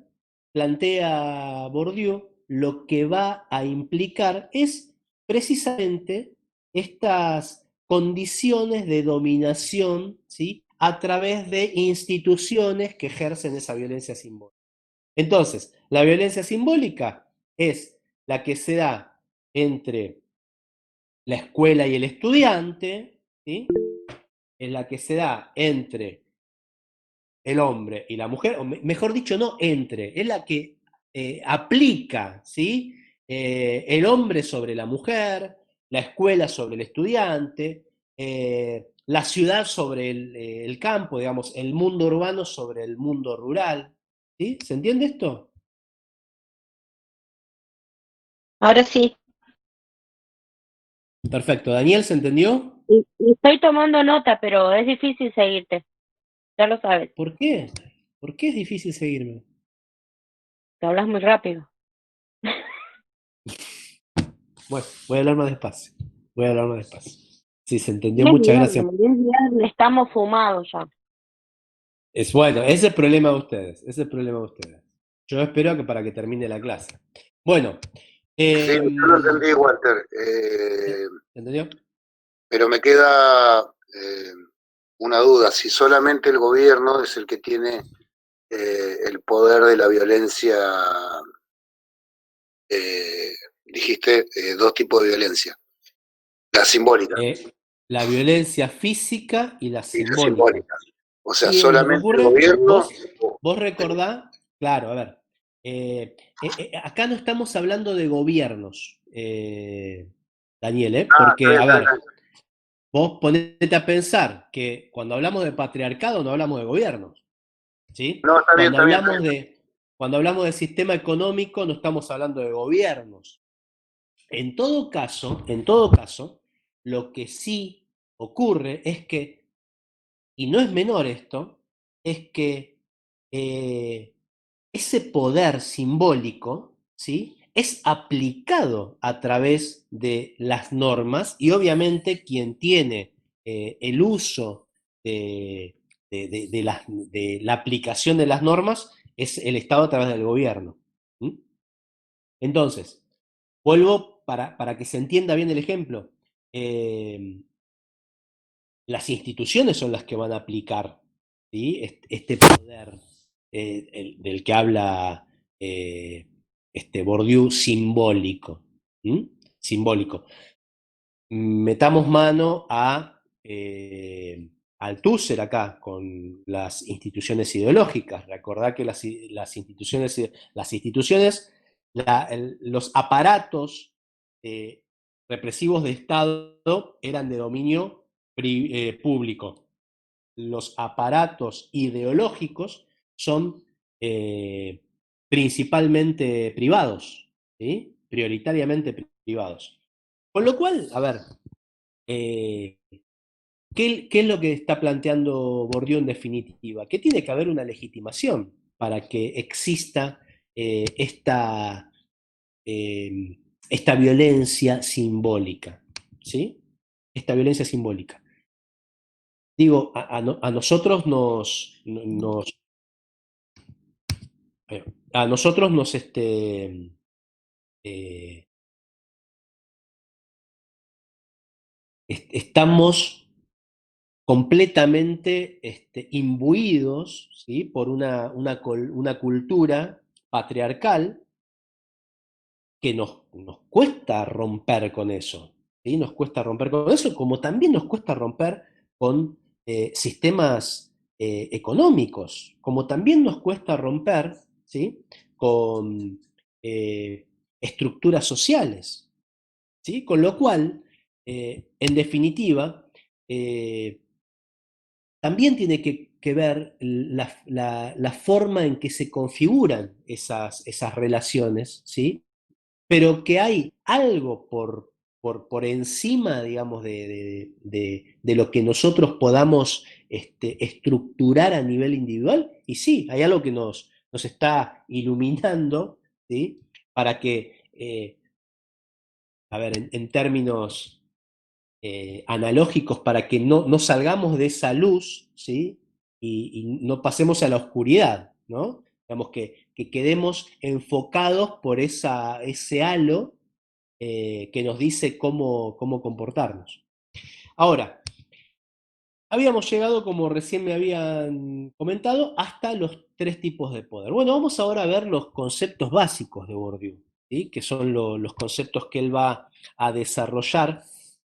plantea Bourdieu, lo que va a implicar es precisamente estas condiciones de dominación, ¿sí?, a través de instituciones que ejercen esa violencia simbólica. Entonces, la violencia simbólica es la que se da entre la escuela y el estudiante, ¿sí?, es la que se da entre el hombre y la mujer, o mejor dicho, no entre, es la que aplica, ¿sí?, el hombre sobre la mujer, la escuela sobre el estudiante, la ciudad sobre el campo, digamos, el mundo urbano sobre el mundo rural. ¿Sí? ¿Se entiende esto? Ahora sí. Perfecto. ¿Daniel se entendió? Y estoy tomando nota, pero es difícil seguirte. Ya lo sabes. ¿Por qué? ¿Por qué es difícil seguirme? Te hablas muy rápido. Bueno, voy a hablar más despacio. Voy a hablar más despacio. Sí, se entendió. Y Muchas gracias. es viernes, estamos fumados ya. Es bueno, ese es el problema de ustedes. Ese es el problema de ustedes. Yo espero que para que termine la clase. Bueno. Sí, yo lo entendí, Walter. ¿Entendió? Pero me queda una duda. Si solamente el gobierno es el que tiene el poder de la violencia, dijiste dos tipos de violencia. La simbólica La violencia física y la y la simbólica. simbólica. O sea, Y lo que solamente el ocurre, gobierno. vos recordá, claro, a ver, acá no estamos hablando de gobiernos, Daniel, porque, a ver, vos ponete a pensar que cuando hablamos de patriarcado no hablamos de gobiernos, ¿sí? No, está bien, Cuando está bien, está hablamos bien. cuando hablamos de sistema económico, no estamos hablando de gobiernos. En todo caso, lo que sí ocurre es que, y no es menor esto, es que ese poder simbólico, ¿sí? Es aplicado a través de las normas y obviamente quien tiene el uso de la aplicación de las normas es el Estado a través del gobierno. ¿Mm? Entonces, vuelvo para que se entienda bien el ejemplo. Eh, las instituciones son las que van a aplicar, ¿sí? Este poder del que habla Bourdieu simbólico. ¿Mm? Simbólico. Metamos mano al Althusser acá, con las instituciones ideológicas. Recordá que los aparatos eh, represivos de Estado eran de dominio público. Los aparatos ideológicos son eh, principalmente privados, ¿sí? Prioritariamente privados. Con lo cual, a ver, eh, ¿qué es lo que está planteando Bourdieu en definitiva? Que tiene que haber una legitimación para que exista eh, esta violencia simbólica, ¿sí? Esta violencia simbólica. Digo, a nosotros a nosotros eh, estamos completamente imbuidos, ¿sí? Por una cultura patriarcal que nos cuesta romper con eso, ¿sí? Nos cuesta romper con eso, como también nos cuesta romper con sistemas económicos, como también nos cuesta romper, ¿sí? Con eh, estructuras sociales, ¿sí? Con lo cual, en definitiva, eh, también tiene que ver la forma en que se configuran esas relaciones, ¿sí? Pero que hay algo por encima, digamos, de lo que nosotros podamos estructurar a nivel individual, y sí, hay algo que nos está iluminando, ¿sí? Para que, a ver, en términos analógicos, para que no salgamos de esa luz, ¿sí? Y no pasemos a la oscuridad, ¿no? Digamos que quedemos enfocados por ese halo que nos dice cómo comportarnos. Ahora, habíamos llegado, como recién me habían comentado, hasta los tres tipos de poder. Bueno, vamos ahora a ver los conceptos básicos de Bourdieu, ¿sí? Que son los conceptos que él va a desarrollar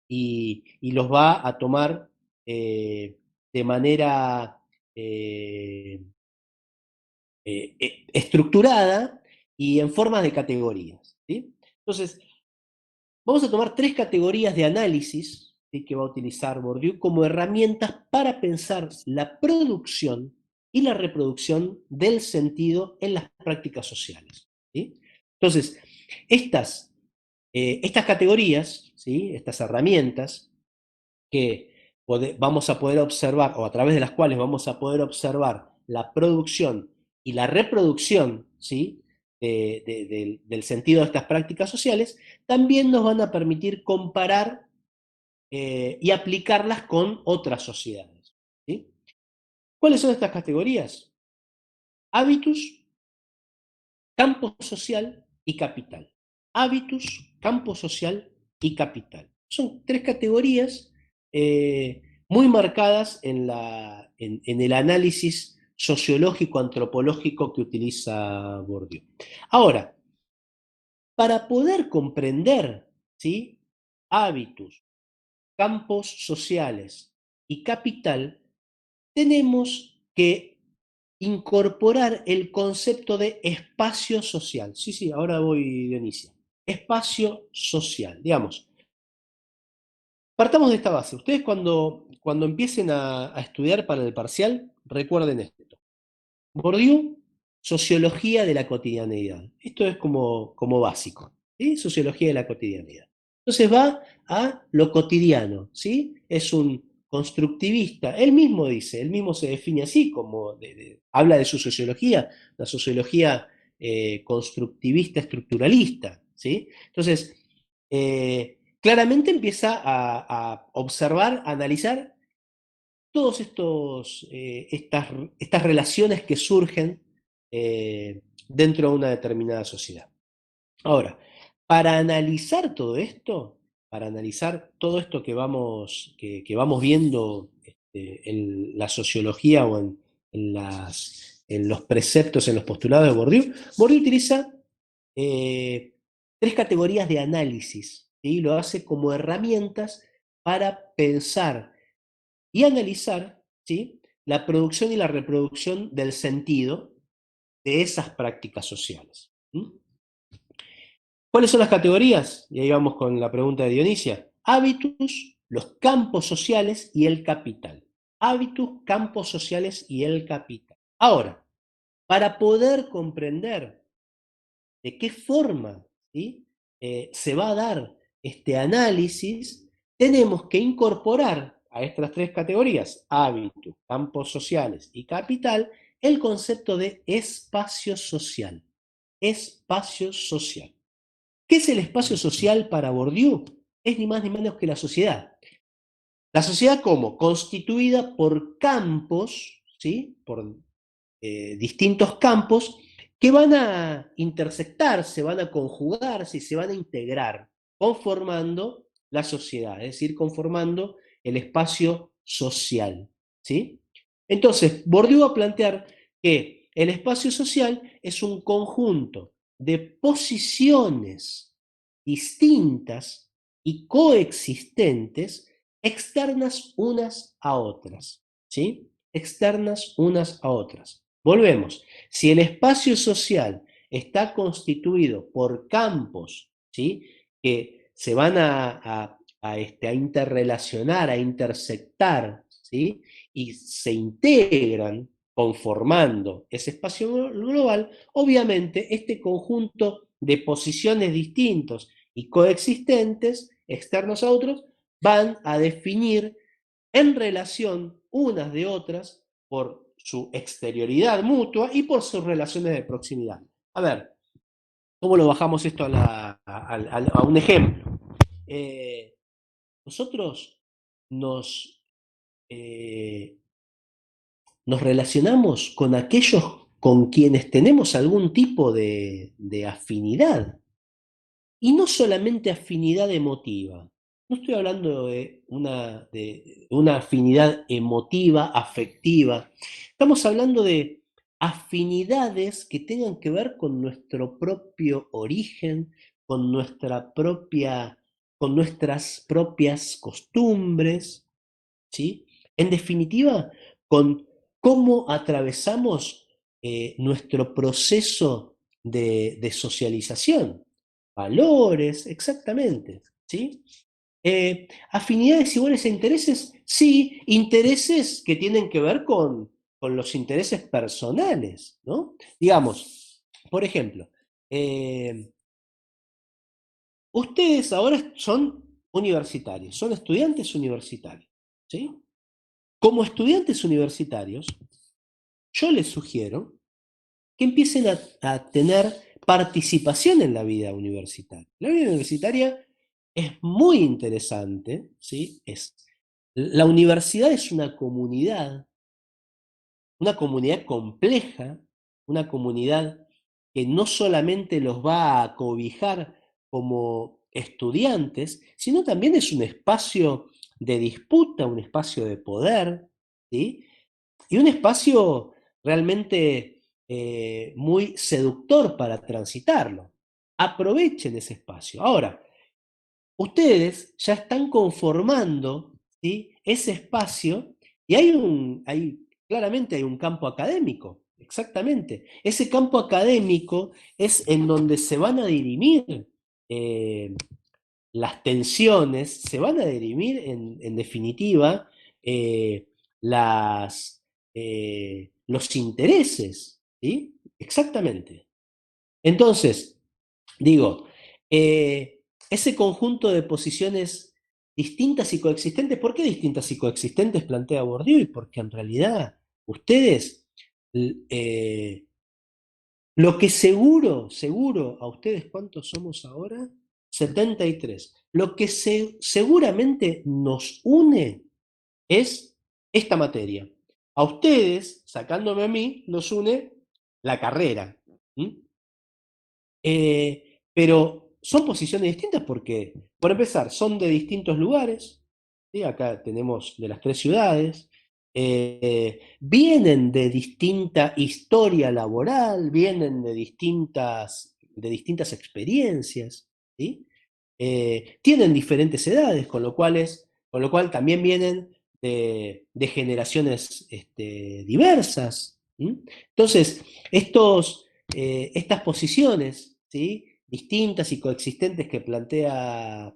y los va a tomar de manera eh, estructurada y en formas de categorías, ¿sí? Entonces, vamos a tomar tres categorías de análisis, ¿sí? Que va a utilizar Bourdieu como herramientas para pensar la producción y la reproducción del sentido en las prácticas sociales, ¿sí? Entonces, estas categorías, ¿sí? Estas herramientas que vamos a poder observar, o a través de las cuales vamos a poder observar la producción y la reproducción, ¿sí? Del sentido de estas prácticas sociales, también nos van a permitir comparar y aplicarlas con otras sociedades, ¿sí? ¿Cuáles son estas categorías? Habitus, campo social y capital. Habitus, campo social y capital. Son tres categorías muy marcadas en el análisis sociológico, antropológico que utiliza Bourdieu. Ahora, para poder comprender, ¿sí? Hábitos, campos sociales y capital, tenemos que incorporar el concepto de espacio social. Sí, sí, ahora voy, Dionisia. Espacio social, digamos. Partamos de esta base. Ustedes cuando empiecen a estudiar para el parcial, recuerden esto. Bourdieu, sociología de la cotidianeidad. Esto es como básico, ¿sí? Sociología de la cotidianeidad. Entonces va a lo cotidiano, ¿sí? Es un constructivista. Él mismo dice, él mismo se define así, como habla de su sociología, la sociología constructivista estructuralista, ¿sí? Entonces, claramente empieza a observar, a analizar todos estas relaciones que surgen dentro de una determinada sociedad. Ahora, para analizar todo esto, que vamos viendo en la sociología o en los preceptos, en los postulados de Bourdieu, Bourdieu utiliza tres categorías de análisis, y lo hace como herramientas para pensar y analizar, ¿sí?, la producción y la reproducción del sentido de esas prácticas sociales. ¿Cuáles son las categorías? Y ahí vamos con la pregunta de Dionisia. Hábitus, los campos sociales y el capital. Hábitus, campos sociales y el capital. Ahora, para poder comprender de qué forma, ¿sí?, se va a dar este análisis, tenemos que incorporar a estas tres categorías, hábitos, campos sociales y capital, el concepto de espacio social. Espacio social. ¿Qué es el espacio social para Bourdieu? Es ni más ni menos que la sociedad. La sociedad, ¿cómo? Constituida por campos, ¿sí?, por distintos campos que van a intersectarse, van a conjugarse y se van a integrar, conformando la sociedad, es decir, conformando el espacio social, ¿sí? Entonces, Bourdieu va a plantear que el espacio social es un conjunto de posiciones distintas y coexistentes, externas unas a otras, ¿sí? Externas unas a otras. Volvemos. Si el espacio social está constituido por campos, ¿sí?, que se van a interrelacionar, a intersectar, ¿sí?, y se integran conformando ese espacio global, obviamente este conjunto de posiciones distintos y coexistentes, externos a otros, van a definir en relación unas de otras por su exterioridad mutua y por sus relaciones de proximidad. A ver, ¿cómo lo bajamos esto a un ejemplo? Nosotros nos, eh, nos relacionamos con aquellos con quienes tenemos algún tipo de afinidad. Y no solamente afinidad emotiva. No estoy hablando de una afinidad emotiva, afectiva. Estamos hablando de afinidades que tengan que ver con nuestro propio origen, con con nuestras propias costumbres, ¿sí? En definitiva, con cómo atravesamos nuestro proceso de socialización. Valores, exactamente, ¿sí? Afinidades iguales a intereses, sí, intereses que tienen que ver con los intereses personales, ¿no? Digamos, por ejemplo, ustedes ahora son universitarios, son estudiantes universitarios, ¿sí? Como estudiantes universitarios, yo les sugiero que empiecen a tener participación en la vida universitaria. La vida universitaria es muy interesante, ¿sí? La universidad es una comunidad compleja, una comunidad que no solamente los va a cobijar como estudiantes, sino también es un espacio de disputa, un espacio de poder, ¿sí? Y un espacio realmente muy seductor para transitarlo. Aprovechen ese espacio. Ahora, ustedes ya están conformando, ¿sí?, ese espacio y claramente hay un campo académico, exactamente. Ese campo académico es en donde se van a dirimir las tensiones, se van a dirimir en definitiva eh, las, eh, los intereses, ¿sí? Exactamente. Entonces, digo, ese conjunto de posiciones distintas y coexistentes, ¿por qué distintas y coexistentes plantea Bourdieu? Porque en realidad ustedes, eh, lo que seguro, a ustedes, ¿cuántos somos ahora? 73. Lo que seguramente nos une es esta materia. A ustedes, sacándome a mí, los une la carrera. ¿Mm? Pero son posiciones distintas porque, por empezar, son de distintos lugares. ¿Sí? Acá tenemos de las tres ciudades. Vienen de distinta historia laboral, vienen de distintas experiencias. ¿Sí? Tienen diferentes edades, con lo cual también vienen de generaciones diversas. ¿Sí? Entonces, estas posiciones, ¿sí? Distintas y coexistentes que plantea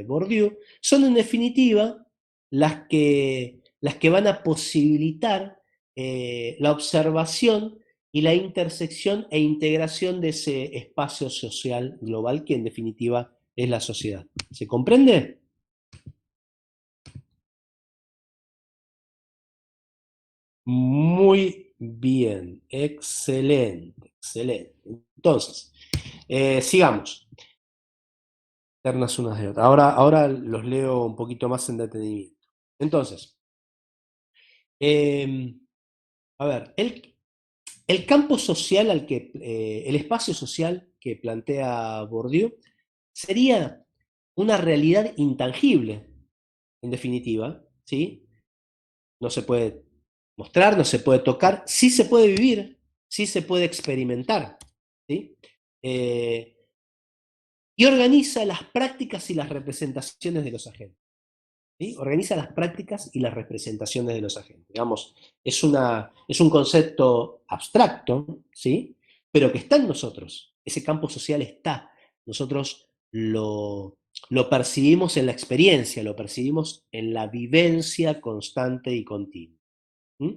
Bourdieu son en definitiva las que van a posibilitar la observación y la intersección e integración de ese espacio social global que en definitiva es la sociedad. ¿Se comprende? Muy bien, excelente, excelente. Entonces, sigamos. Ternas unas de otras. Ahora los leo un poquito más en detenimiento. Entonces, a ver, el campo social el espacio social que plantea Bourdieu sería una realidad intangible, en definitiva, ¿sí? No se puede mostrar, no se puede tocar, sí se puede vivir, sí se puede experimentar, ¿sí? Y organiza las prácticas y las representaciones de los agentes. ¿Sí? Organiza las prácticas y las representaciones de los agentes. Digamos, es un concepto abstracto, ¿sí? Pero que está en nosotros. Ese campo social está. Nosotros lo percibimos en la experiencia, lo percibimos en la vivencia constante y continua. ¿Mm?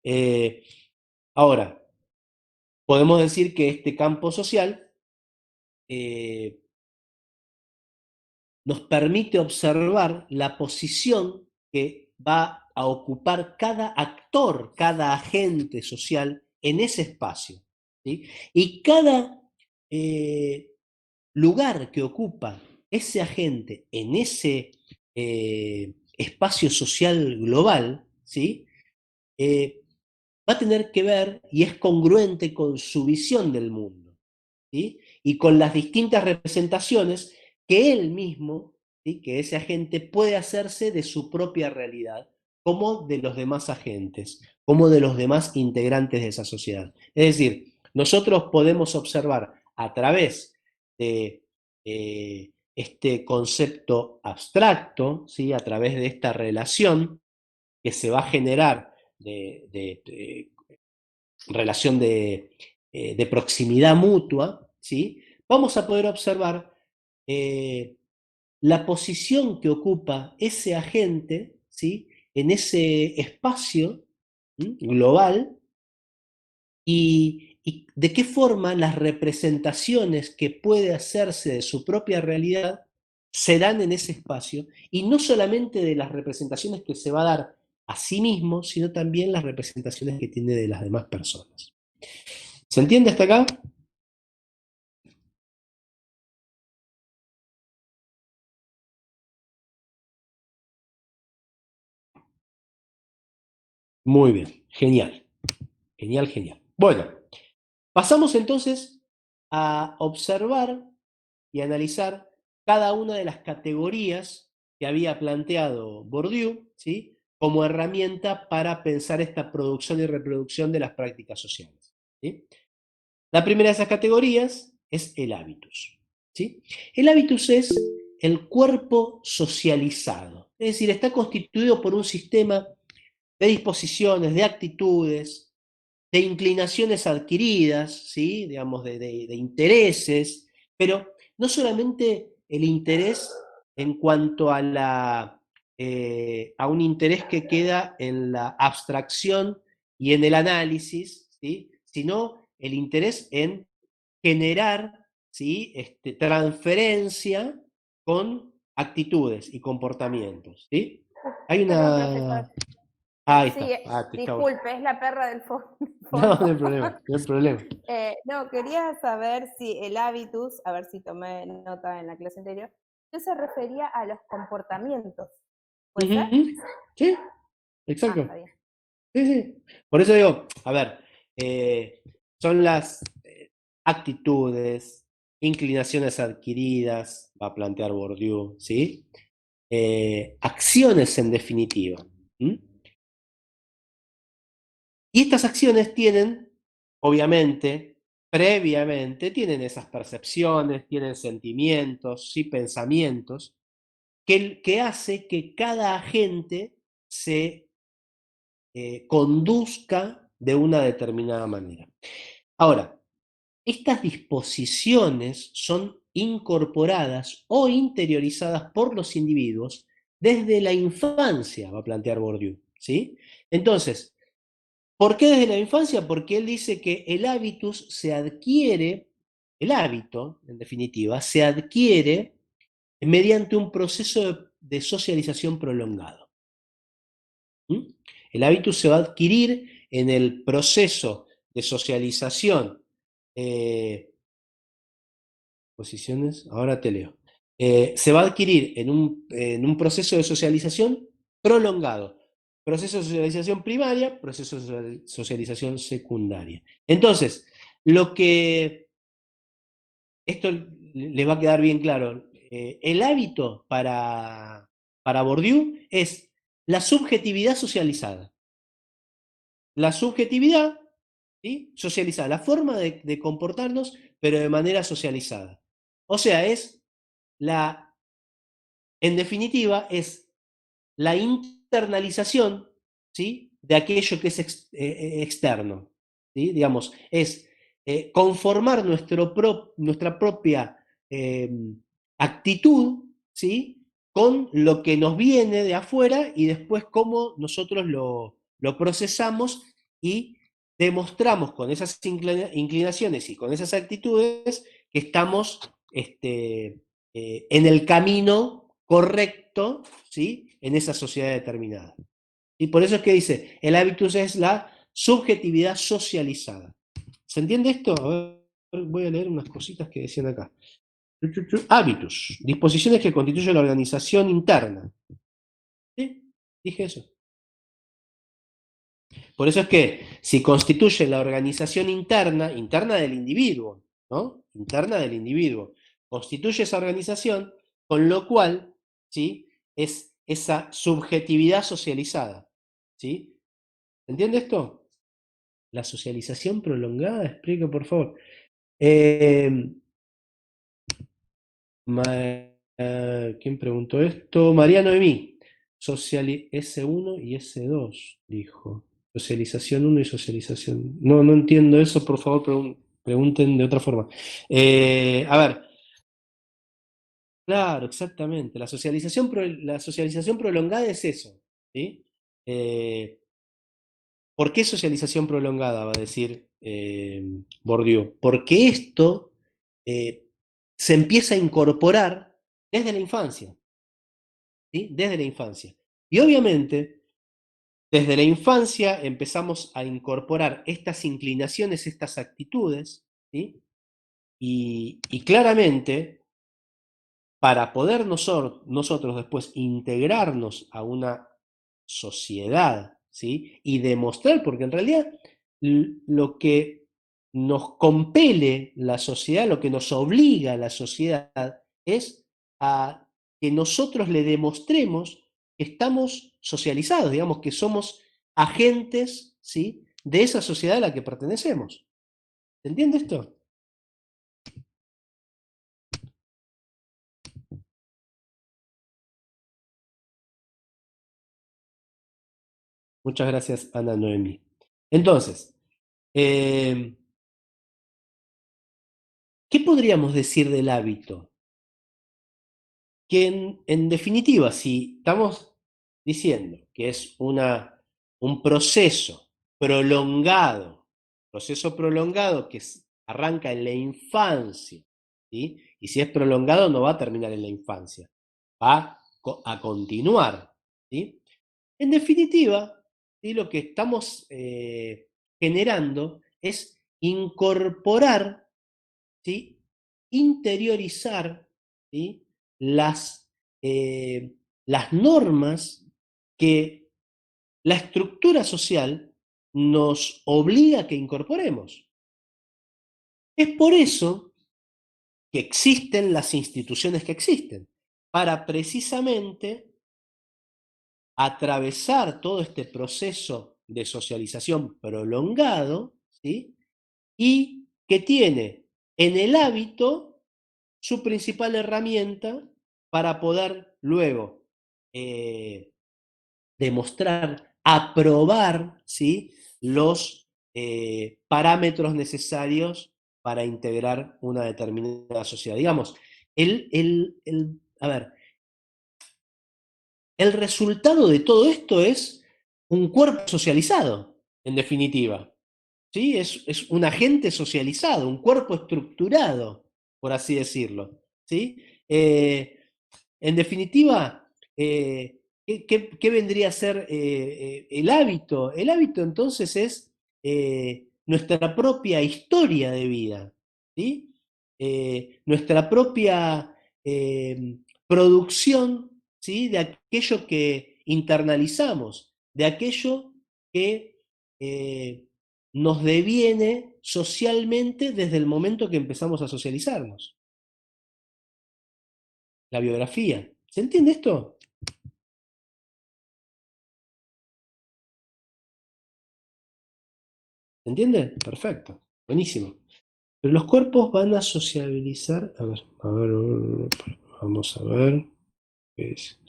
Eh, Ahora, podemos decir que este campo social eh, nos permite observar la posición que va a ocupar cada actor, cada agente social en ese espacio. ¿Sí? Y cada lugar que ocupa ese agente en ese espacio social global, ¿sí? Va a tener que ver y es congruente con su visión del mundo, ¿sí? Y con las distintas representaciones que él mismo, ¿sí? Que ese agente puede hacerse de su propia realidad, como de los demás agentes, como de los demás integrantes de esa sociedad. Es decir, nosotros podemos observar a través de este concepto abstracto, ¿sí? A través de esta relación que se va a generar de relación de proximidad mutua, ¿sí? Vamos a poder observar la posición que ocupa ese agente, ¿sí? En ese espacio, ¿sí? Global y de qué forma las representaciones que puede hacerse de su propia realidad se dan en ese espacio, y no solamente de las representaciones que se va a dar a sí mismo, sino también las representaciones que tiene de las demás personas. ¿Se entiende hasta acá? Muy bien, genial, genial, genial. Bueno, pasamos entonces a observar y analizar cada una de las categorías que había planteado Bourdieu, ¿sí? Como herramienta para pensar esta producción y reproducción de las prácticas sociales, ¿sí? La primera de esas categorías es el hábitus, ¿sí? El hábitus es el cuerpo socializado, es decir, está constituido por un sistema de disposiciones, de actitudes, de inclinaciones adquiridas, ¿sí? Digamos, de intereses, pero no solamente el interés en cuanto a un interés que queda en la abstracción y en el análisis, ¿sí? Sino el interés en generar, ¿sí? Transferencia con actitudes y comportamientos, ¿sí? Hay Perdón, profesor. una... Ahí Sí, está. Ah, te estaba... disculpe, es la perra del No, fondo. no hay problema, no hay problema. No, quería saber si el hábitus, a ver si tomé nota en la clase anterior, que se refería a los comportamientos. ¿Puede ser? Sí, Ah, exacto. está bien. Sí, sí. Por eso digo, a ver, son las actitudes, inclinaciones adquiridas, va a plantear Bourdieu, ¿sí? Acciones en definitiva. ¿Mm? Y estas acciones tienen, obviamente, previamente, tienen esas percepciones, tienen sentimientos, ¿sí? Pensamientos, que hace que cada agente se conduzca de una determinada manera. Ahora, estas disposiciones son incorporadas o interiorizadas por los individuos desde la infancia, va a plantear Bourdieu, ¿sí? Entonces, ¿por qué desde la infancia? Porque él dice que el hábitus se adquiere, el hábito, en definitiva, se adquiere mediante un proceso de socialización prolongado. ¿Mm? El hábito se va a adquirir en el proceso de socialización. Posiciones, ahora te leo. Se va a adquirir en un proceso de socialización prolongado. Proceso de socialización primaria, proceso de socialización secundaria. Entonces, lo que esto les va a quedar bien claro. El hábito para Bourdieu es la subjetividad socializada. La subjetividad, ¿sí? Socializada, la forma de comportarnos, pero de manera socializada. O sea, en definitiva, es la internalización, ¿sí? De aquello que es externo. ¿Sí? Digamos, es conformar nuestra propia eh, actitud, ¿sí? Con lo que nos viene de afuera y después cómo nosotros lo procesamos y demostramos con esas inclinaciones y con esas actitudes que estamos en el camino correcto, ¿sí? En esa sociedad determinada. Y por eso es que dice, el hábitus es la subjetividad socializada. ¿Se entiende esto? A ver, voy a leer unas cositas que decían acá. Hábitus, disposiciones que constituyen la organización interna. ¿Sí? Dije eso. Por eso es que si constituye la organización interna del individuo, ¿no? Interna del individuo, constituye esa organización, con lo cual, ¿sí? Es esa subjetividad socializada, ¿sí? ¿Entiende esto? La socialización prolongada, explico por favor. ¿Quién preguntó esto? María Noemí. S1 y S2, dijo. Socialización 1 y socialización. No, no entiendo eso, por favor, pregunten de otra forma. A ver. Claro, exactamente. La socialización prolongada es eso. ¿Sí? ¿Por qué socialización prolongada? Va a decir Bourdieu. Porque esto se empieza a incorporar desde la infancia. ¿Sí? Desde la infancia. Y obviamente, desde la infancia empezamos a incorporar estas inclinaciones, estas actitudes, ¿sí? Y claramente, para poder nosotros después integrarnos a una sociedad, ¿sí? Y demostrar, porque en realidad lo que nos compele la sociedad, lo que nos obliga a la sociedad, es a que nosotros le demostremos que estamos socializados, digamos que somos agentes, ¿sí? De esa sociedad a la que pertenecemos. ¿Se entiende esto? Muchas gracias, Ana Noemí. Entonces, ¿qué podríamos decir del hábito? Que en definitiva, si estamos diciendo que es un proceso prolongado, proceso prolongado que arranca en la infancia, ¿sí? Y si es prolongado no va a terminar en la infancia, va a continuar, ¿sí? En definitiva, ¿sí? Lo que estamos generando es incorporar, ¿sí? Interiorizar, ¿sí? Las normas que la estructura social nos obliga a que incorporemos. Es por eso que existen las instituciones que existen, para precisamente atravesar todo este proceso de socialización prolongado, ¿sí? Y que tiene en el hábito su principal herramienta para poder luego demostrar, aprobar, ¿sí? Los parámetros necesarios para integrar una determinada sociedad. Digamos, a ver, el resultado de todo esto es un cuerpo socializado, en definitiva. ¿Sí? Es un agente socializado, un cuerpo estructurado, por así decirlo. ¿Sí? En definitiva, ¿qué vendría a ser el hábito? El hábito entonces es nuestra propia historia de vida, ¿sí? Nuestra propia producción, ¿sí? De aquello que internalizamos, de aquello que nos deviene socialmente desde el momento que empezamos a socializarnos. La biografía. ¿Se entiende esto? ¿Se entiende? Perfecto. Buenísimo. Pero los cuerpos van a sociabilizar. A ver, vamos a ver. ¿Qué es?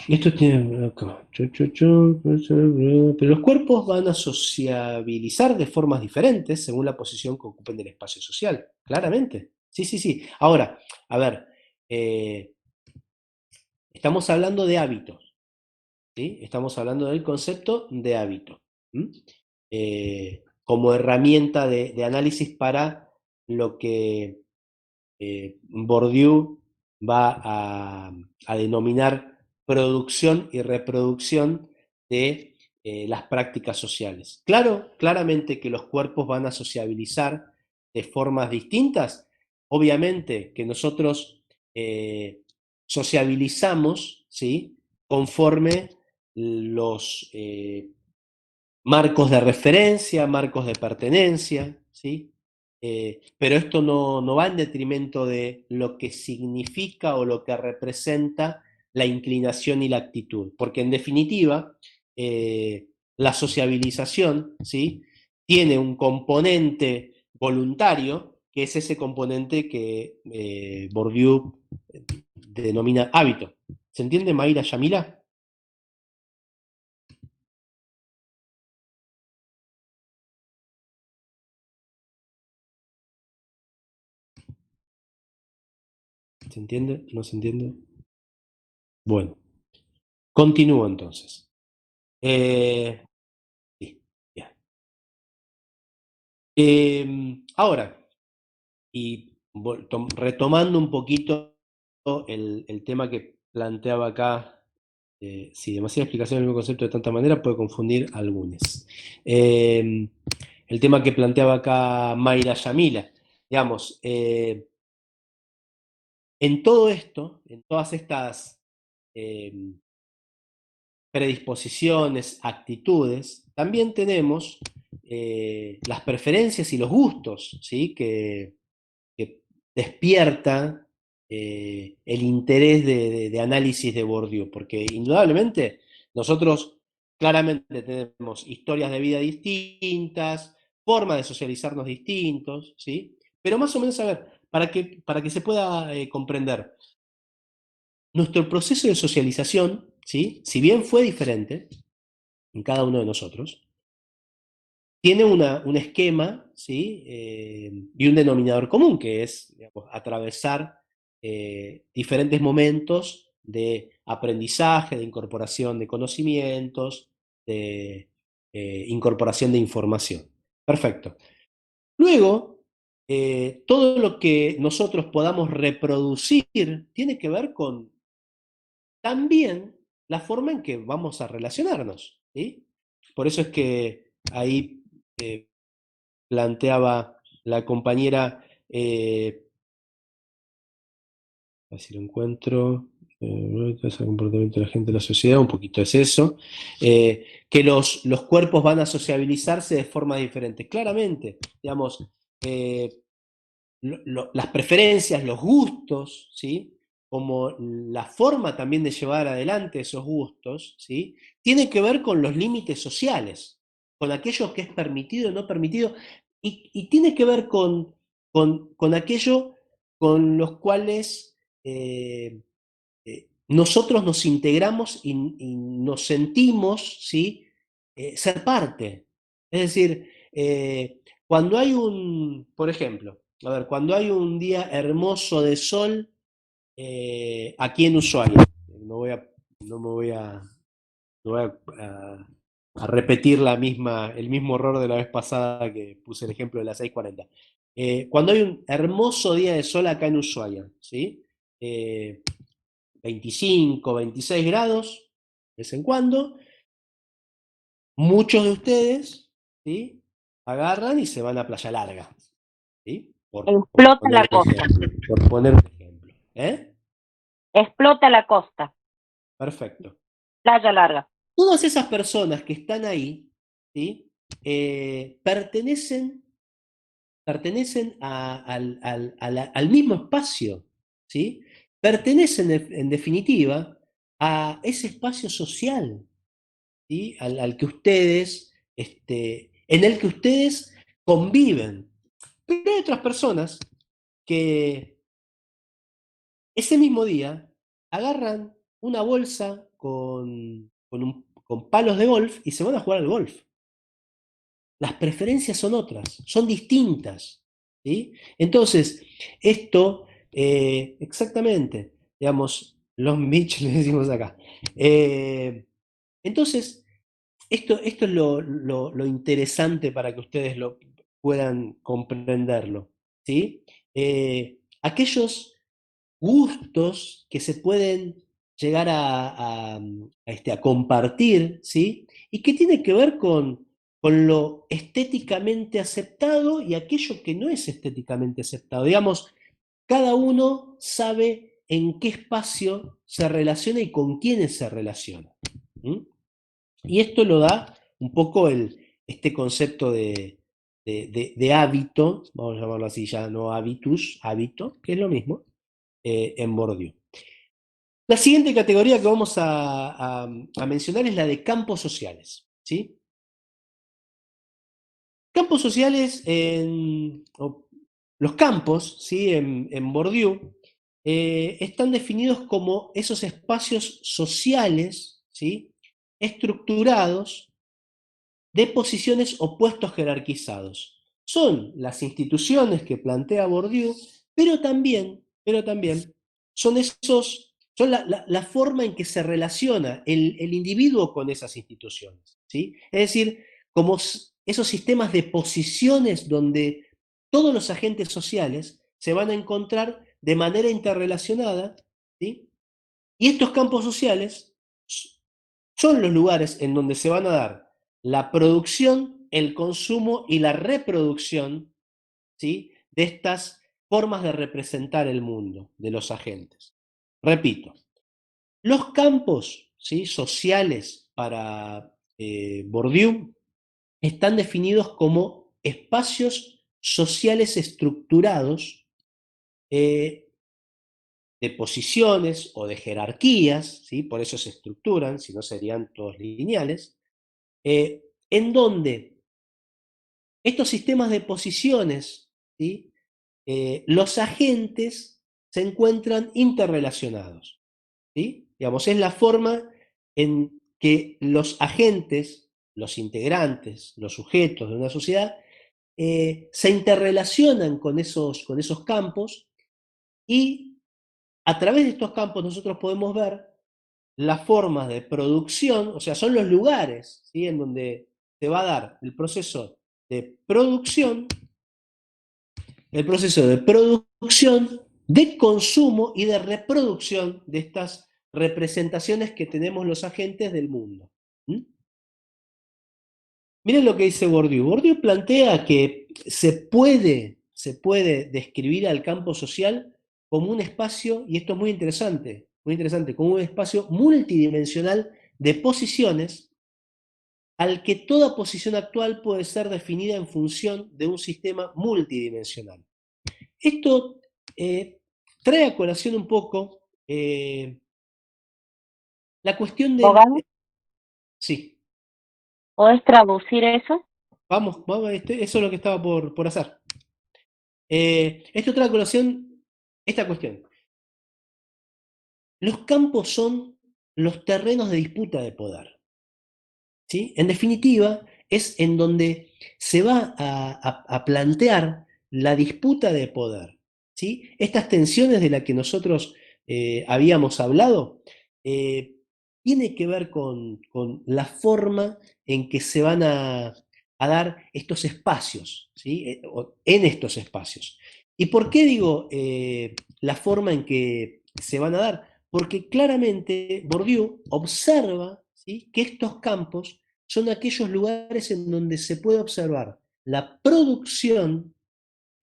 Esto tiene acá. Pero los cuerpos van a sociabilizar de formas diferentes según la posición que ocupen del espacio social. Claramente. Sí, sí, sí. Ahora, a ver. Estamos hablando de hábitos. ¿Sí? Estamos hablando del concepto de hábito. Como herramienta de análisis para lo que Bourdieu va a denominar producción y reproducción de las prácticas sociales. Claramente que los cuerpos van a sociabilizar de formas distintas. Obviamente que nosotros sociabilizamos, ¿sí? Conforme los marcos de referencia, marcos de pertenencia, ¿sí? Pero esto no va en detrimento de lo que significa o lo que representa la inclinación y la actitud, porque en definitiva la sociabilización, ¿sí? Tiene un componente voluntario, que es ese componente que Bourdieu denomina hábito. ¿Se entiende, Mayra Yamila? ¿Se entiende? ¿No se entiende? Bueno, continúo entonces. Sí, bien. Ahora, y retomando un poquito el tema que planteaba acá, si demasiada explicación del mismo concepto de tanta manera puede confundir a algunos. El tema que planteaba acá Mayra Yamila, digamos, en todo esto, en todas estas predisposiciones, actitudes, también tenemos las preferencias y los gustos, ¿sí? Que despierta el interés de análisis de Bourdieu, porque indudablemente nosotros claramente tenemos historias de vida distintas, formas de socializarnos distintos, ¿sí? Pero más o menos, a ver, para que se pueda comprender, nuestro proceso de socialización, ¿sí? Si bien fue diferente en cada uno de nosotros, tiene un esquema, ¿sí? Y un denominador común, que es, digamos, atravesar diferentes momentos de aprendizaje, de incorporación de conocimientos, de incorporación de información. Perfecto. Luego, todo lo que nosotros podamos reproducir tiene que ver con también la forma en que vamos a relacionarnos, ¿sí? Por eso es que ahí planteaba la compañera, a ver si lo encuentro, el comportamiento de la gente de la sociedad, un poquito es eso, que los cuerpos van a sociabilizarse de formas diferentes. Claramente, digamos, las preferencias, los gustos, ¿sí? Como la forma también de llevar adelante esos gustos, ¿sí? Tiene que ver con los límites sociales, con aquello que es permitido y no permitido, y tiene que ver con aquello con los cuales nosotros nos integramos y nos sentimos, ¿sí? Ser parte. Es decir, cuando hay por ejemplo, a ver, cuando hay un día hermoso de sol aquí en Ushuaia, no me voy a, no voy a repetir el mismo error de la vez pasada que puse el ejemplo de las 6:40. Cuando hay un hermoso día de sol acá en Ushuaia, ¿sí? 25, 26 grados, de vez en cuando, muchos de ustedes, ¿sí? Agarran y se van a Playa Larga, ¿sí? Explota la costa. Por poner un ejemplo. Explota la costa. Perfecto. Playa Larga. Todas esas personas que están ahí, ¿sí? Pertenecen al mismo espacio, ¿sí? Pertenecen, en definitiva, a ese espacio social, ¿sí? Al que ustedes, en el que ustedes conviven. Pero hay otras personas que ese mismo día agarran una bolsa con palos de golf y se van a jugar al golf. Las preferencias son otras, son distintas, ¿sí? Entonces, esto, exactamente, digamos, los Mitch le decimos acá. Entonces, esto es lo interesante para que ustedes lo puedan comprenderlo, ¿sí? Aquellos gustos que se pueden llegar a compartir, ¿sí? Y que tiene que ver con lo estéticamente aceptado y aquello que no es estéticamente aceptado. Digamos, cada uno sabe en qué espacio se relaciona y con quiénes se relaciona. ¿Mm? Y esto lo da un poco este concepto de hábito, vamos a llamarlo así ya, no habitus, hábito, que es lo mismo, en Bourdieu. La siguiente categoría que vamos a mencionar es la de campos sociales, ¿sí? Campos sociales, los campos, ¿sí? En Bourdieu, están definidos como esos espacios sociales, ¿sí? Estructurados de posiciones o puestos jerarquizados. Son las instituciones que plantea Bourdieu, pero también son la forma en que se relaciona el individuo con esas instituciones, ¿sí? Es decir, como esos sistemas de posiciones donde todos los agentes sociales se van a encontrar de manera interrelacionada, ¿sí? Y estos campos sociales son los lugares en donde se van a dar la producción, el consumo y la reproducción, ¿sí? De estas formas de representar el mundo de los agentes. Repito, los campos, ¿sí? Sociales para Bourdieu están definidos como espacios sociales estructurados de posiciones o de jerarquías, ¿sí? Por eso se estructuran, si no serían todos lineales, en donde estos sistemas de posiciones, ¿sí? Los agentes se encuentran interrelacionados, ¿sí? Digamos, es la forma en que los agentes, los integrantes, los sujetos de una sociedad, se interrelacionan con esos campos y A través de estos campos nosotros podemos ver las formas de producción, o sea, son los lugares, ¿sí?, en donde se va a dar el proceso de producción, de consumo y de reproducción de estas representaciones que tenemos los agentes del mundo. ¿Mm? Miren lo que dice Bourdieu. Bourdieu plantea que se puede describir al campo social como un espacio, y esto es muy interesante, como un espacio multidimensional de posiciones al que toda posición actual puede ser definida en función de un sistema multidimensional. Esto trae a colación un poco la cuestión de... Abogado, Sí, ¿podés traducir eso? vamos, eso es lo que estaba por hacer. Esto trae a colación esta cuestión. Los campos son los terrenos de disputa de poder, ¿sí? En definitiva, es en donde se va a plantear la disputa de poder, ¿sí? Estas tensiones de las que nosotros habíamos hablado, tiene que ver con la forma en que se van a dar estos espacios, ¿sí? En estos espacios. ¿Y por qué digo la forma en que se van a dar? Porque claramente Bourdieu observa, ¿sí?, que estos campos son aquellos lugares en donde se puede observar la producción,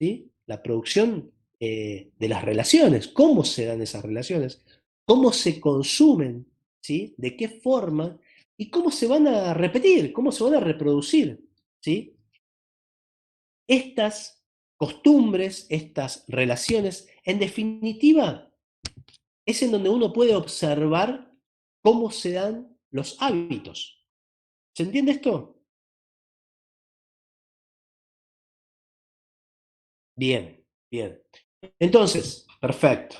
¿sí?, la producción de las relaciones, cómo se dan esas relaciones, cómo se consumen, ¿sí?, de qué forma y cómo se van a repetir, cómo se van a reproducir, ¿sí? Estas costumbres, estas relaciones, en definitiva, es en donde uno puede observar cómo se dan los hábitos. ¿Se entiende esto? Bien, bien. Entonces, perfecto.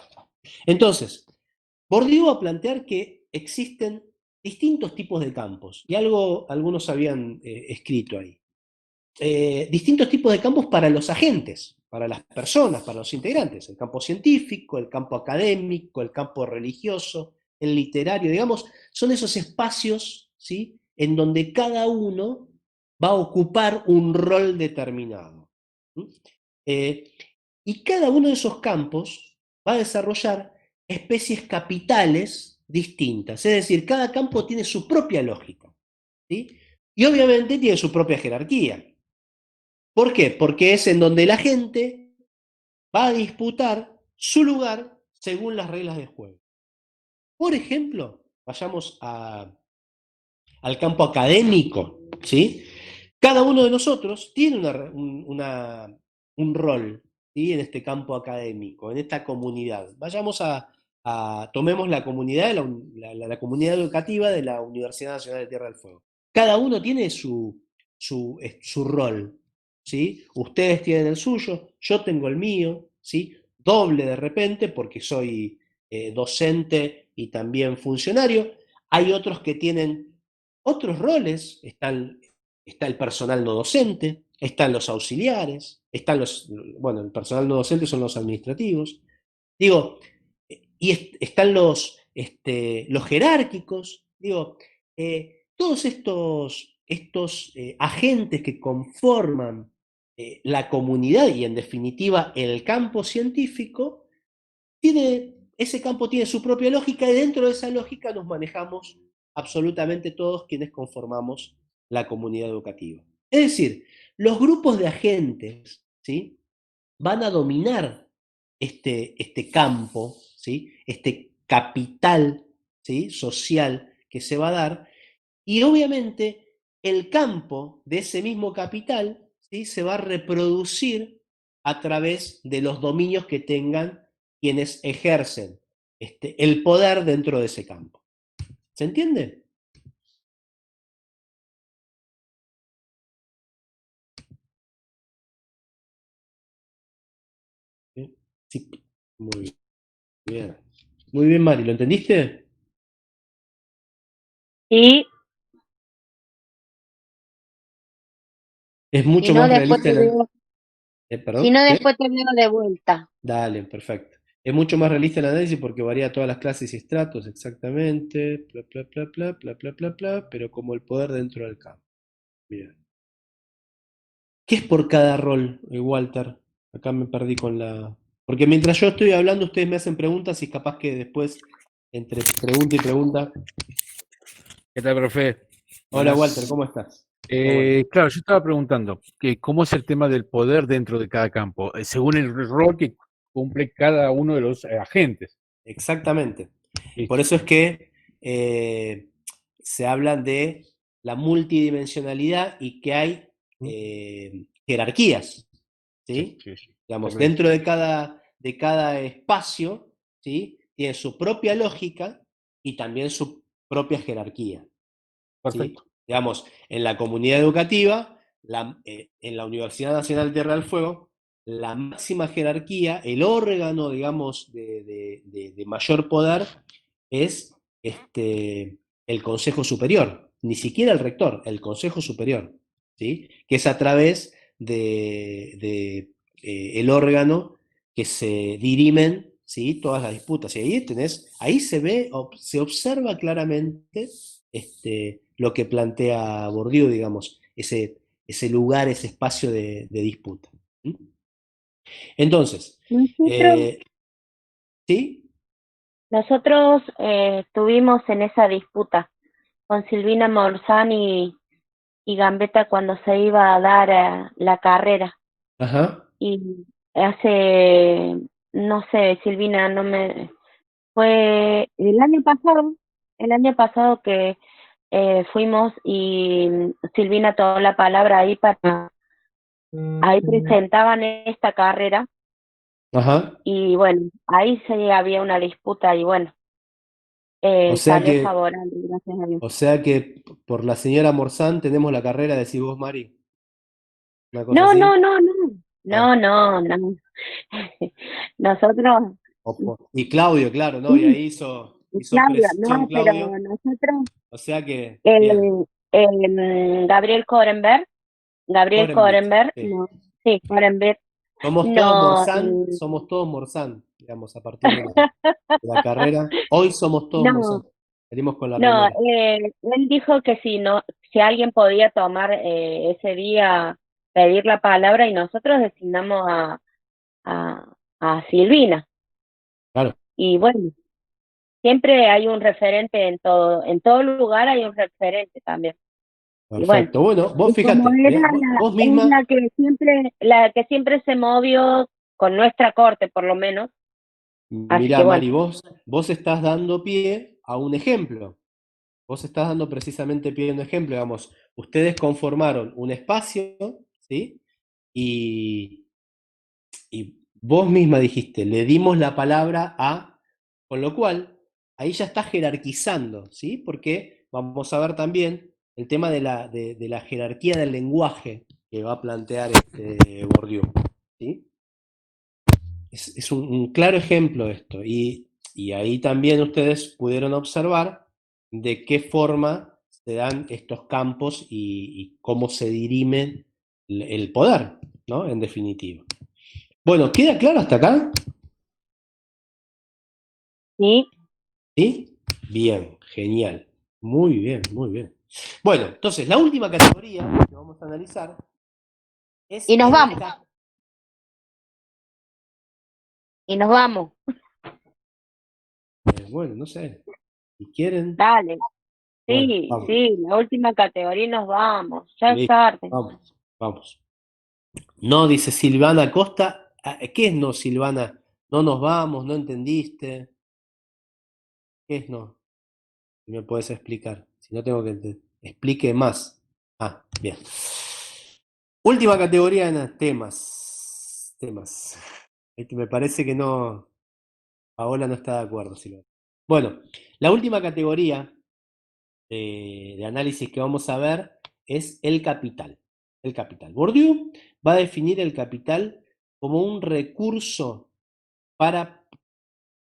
Entonces, Bourdieu va a plantear que existen distintos tipos de campos, y algunos habían escrito ahí. Distintos tipos de campos para los agentes, para las personas, para los integrantes. El campo científico, el campo académico, el campo religioso, el literario, digamos, son esos espacios, ¿sí?, en donde cada uno va a ocupar un rol determinado. ¿Mm? Eh, y cada uno de esos campos va a desarrollar especies capitales distintas. Es decir, cada campo tiene su propia lógica, ¿sí? Y obviamente tiene su propia jerarquía. ¿Por qué? Porque es en donde la gente va a disputar su lugar según las reglas del juego. Por ejemplo, vayamos al campo académico, ¿sí? Cada uno de nosotros tiene un rol, ¿sí?, en este campo académico, en esta comunidad. Tomemos la comunidad, la comunidad educativa de la Universidad Nacional de Tierra del Fuego. Cada uno tiene su rol, ¿sí? Ustedes tienen el suyo, yo tengo el mío, ¿sí? Doble de repente porque soy docente y también funcionario. Hay otros que tienen otros roles, está el personal no docente, están los auxiliares, bueno, el personal no docente son los administrativos, digo, y están los jerárquicos, digo, todos estos agentes que conforman la comunidad y en definitiva el campo científico, ese campo tiene su propia lógica y dentro de esa lógica nos manejamos absolutamente todos quienes conformamos la comunidad educativa. Es decir, los grupos de agentes, ¿sí?, van a dominar este campo, ¿sí?, este capital, ¿sí?, social que se va a dar, y obviamente el campo de ese mismo capital, ¿sí?, se va a reproducir a través de los dominios que tengan quienes ejercen el poder dentro de ese campo. ¿Se entiende? ¿Sí? Sí. Muy bien. Muy bien, Mari, ¿lo entendiste? Y Es si mucho no, más después realista te veo, si ¿Perdón? no, ¿Qué? después te veo de vuelta. Dale, perfecto. Es mucho más realista el análisis porque varía todas las clases y estratos, exactamente, bla, bla, bla, bla, bla, bla, bla, bla, pero como el poder dentro del campo. Bien. ¿Qué es por cada rol, Walter? Acá me perdí con la... Porque mientras yo estoy hablando, ustedes me hacen preguntas y capaz que después, entre pregunta y pregunta... ¿Qué tal, profe? Hola, Buenas. Walter, ¿cómo estás? ¿Cómo andas? Claro, yo estaba preguntando que cómo es el tema del poder dentro de cada campo, según el rol que cumple cada uno de los agentes. Exactamente. Por Listo. eso es que se habla de la multidimensionalidad y que hay jerarquías, Sí, ¿sí? sí, sí. Digamos, Está dentro de cada espacio, ¿sí? Tiene su propia lógica y también su propia jerarquía, ¿sí? perfecto. Digamos, en la comunidad educativa, en la Universidad Nacional de Tierra del Fuego, la máxima jerarquía, el órgano, digamos, de mayor poder es el Consejo Superior, ni siquiera el rector, el Consejo Superior, ¿sí? Que es a través el órgano que se dirimen, ¿sí? Todas las disputas. Y ahí se ve, se observa claramente lo que plantea Bourdieu, digamos, ese lugar, ese espacio de disputa. ¿Mm? Entonces, Nosotros, eh, ¿sí? nosotros estuvimos en esa disputa con Silvina Morzán y Gambetta cuando se iba a dar la carrera. Ajá, Y hace, no sé, Silvina, no me, fue el año pasado que fuimos y Silvina tomó la palabra ahí ahí presentaban esta carrera ajá. y bueno, ahí sí había una disputa y bueno, O sea salió que, favorable, gracias a Dios. o sea que por la señora Morzán tenemos la carrera, decís vos, Mari. Una cosa No, así. no, no, no, Ah, no, no, no. Nosotros, y Claudio, claro, ¿no? Y sí, ahí hizo Claudia, presión no, pero Claudio. nosotros, O sea que, bien. el, Gabriel Korenberg, Orenbit, sí. no, sí, Korenberg, no, Somos todos Morzán, digamos, a partir de la carrera. Hoy somos todos Morzán. no, Salimos con la no, remera. él dijo que si no, si alguien podía tomar ese día, pedir la palabra y nosotros designamos a Silvina. Claro, Y bueno, siempre hay un referente en todo lugar hay un referente también. Y bueno, perfecto. Bueno, vos y como fíjate, era vos es misma, la que siempre se movió con nuestra corte por lo menos, así que mirá, bueno, Mari, vos estás dando pie a un ejemplo. Vos estás dando precisamente pie a un ejemplo, digamos, ustedes conformaron un espacio, ¿sí? Y, y vos misma dijiste, le dimos la palabra a, con lo cual, ahí ya está jerarquizando, ¿sí? Porque vamos a ver también el tema de la jerarquía del lenguaje que va a plantear Bourdieu, ¿sí? Es un claro ejemplo de esto. Y ahí también ustedes pudieron observar de qué forma se dan estos campos y cómo se dirime el poder, ¿no? En definitiva. Bueno, ¿queda claro hasta acá? sí. ¿Sí? Bien, genial. Muy bien, muy bien. Bueno, entonces la última categoría que vamos a analizar es Y nos el... vamos, y nos vamos, bueno, no sé, si quieren... dale, Bueno, sí, vamos. sí, la última categoría y nos vamos, ya es Listo, tarde. vamos, vamos. No, dice Silvana Costa. ¿Qué es no, Silvana? No nos vamos, no entendiste. ¿Qué es no? Si me puedes explicar. Si no tengo que explique más. Ah, bien. Última categoría en temas. Temas. Me parece que no. Paola no está de acuerdo, Silvana. Bueno, la última categoría de análisis que vamos a ver es el capital. El capital. Bourdieu va a definir el capital como un recurso para,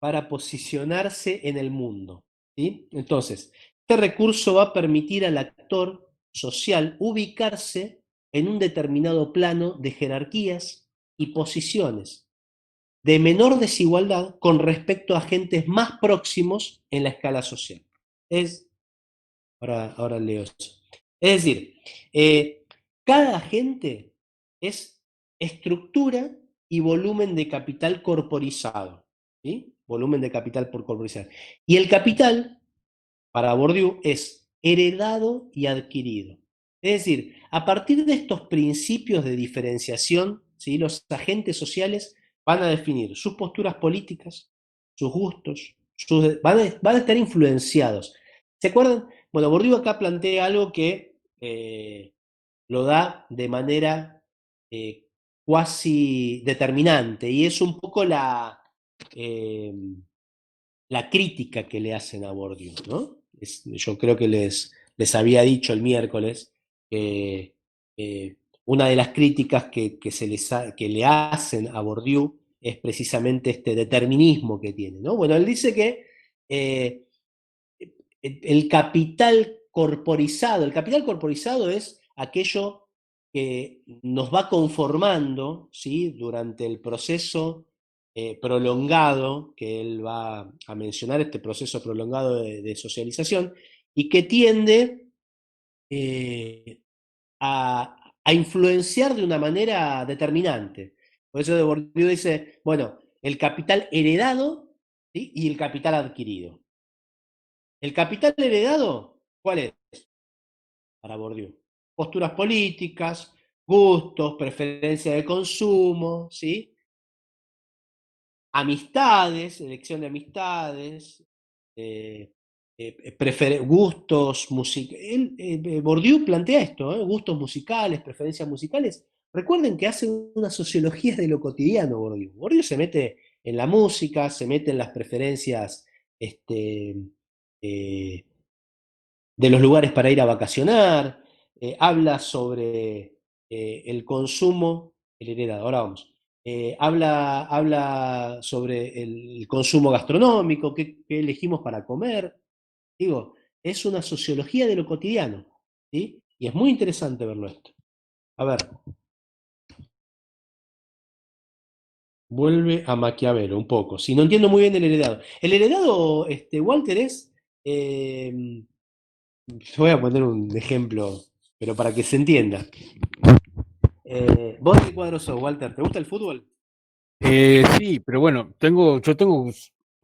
para posicionarse en el mundo, ¿sí? Entonces, este recurso va a permitir al actor social ubicarse en un determinado plano de jerarquías y posiciones, de menor desigualdad con respecto a agentes más próximos en la escala social. Ahora leo eso. Es decir, cada agente es estructura y volumen de capital corporizado. ¿Sí? Volumen de capital por corporizado. Y el capital, para Bourdieu, es heredado y adquirido. Es decir, a partir de estos principios de diferenciación, ¿sí? Los agentes sociales van a definir sus posturas políticas, sus gustos, van a estar influenciados. ¿Se acuerdan? Bueno, Bourdieu acá plantea algo que lo da de manera cuasi determinante, y es un poco eh, la crítica que le hacen a Bourdieu, ¿no? Yo creo que les había dicho el miércoles que una de las críticas que le hacen a Bourdieu es precisamente este determinismo que tiene, ¿no? Bueno, él dice que el capital corporizado es aquello que nos va conformando, ¿sí? Durante el proceso prolongado, que él va a mencionar, este proceso prolongado de socialización, y que tiende a influenciar de una manera determinante. Por eso de Bourdieu dice, bueno, el capital heredado, ¿sí? Y el capital adquirido. ¿El capital heredado cuál es? Para Bourdieu. Posturas políticas, gustos, preferencia de consumo, ¿sí? Amistades, elección de amistades, gustos musicales. Bourdieu plantea esto, gustos musicales, preferencias musicales. Recuerden que hace una sociología de lo cotidiano Bourdieu. Bourdieu se mete en la música, se mete en las preferencias eh, de los lugares para ir a vacacionar, habla sobre el consumo, el heredado, ahora vamos, habla sobre el consumo gastronómico, qué elegimos para comer. Digo, es una sociología de lo cotidiano, ¿sí? Y es muy interesante verlo esto. A ver, vuelve a Maquiavelo un poco. Si no entiendo muy bien el heredado. El heredado, Walter, es... voy a poner un ejemplo, pero para que se entienda. ¿Vos de qué cuadro sos, Walter? ¿Te gusta el fútbol? Sí, pero bueno,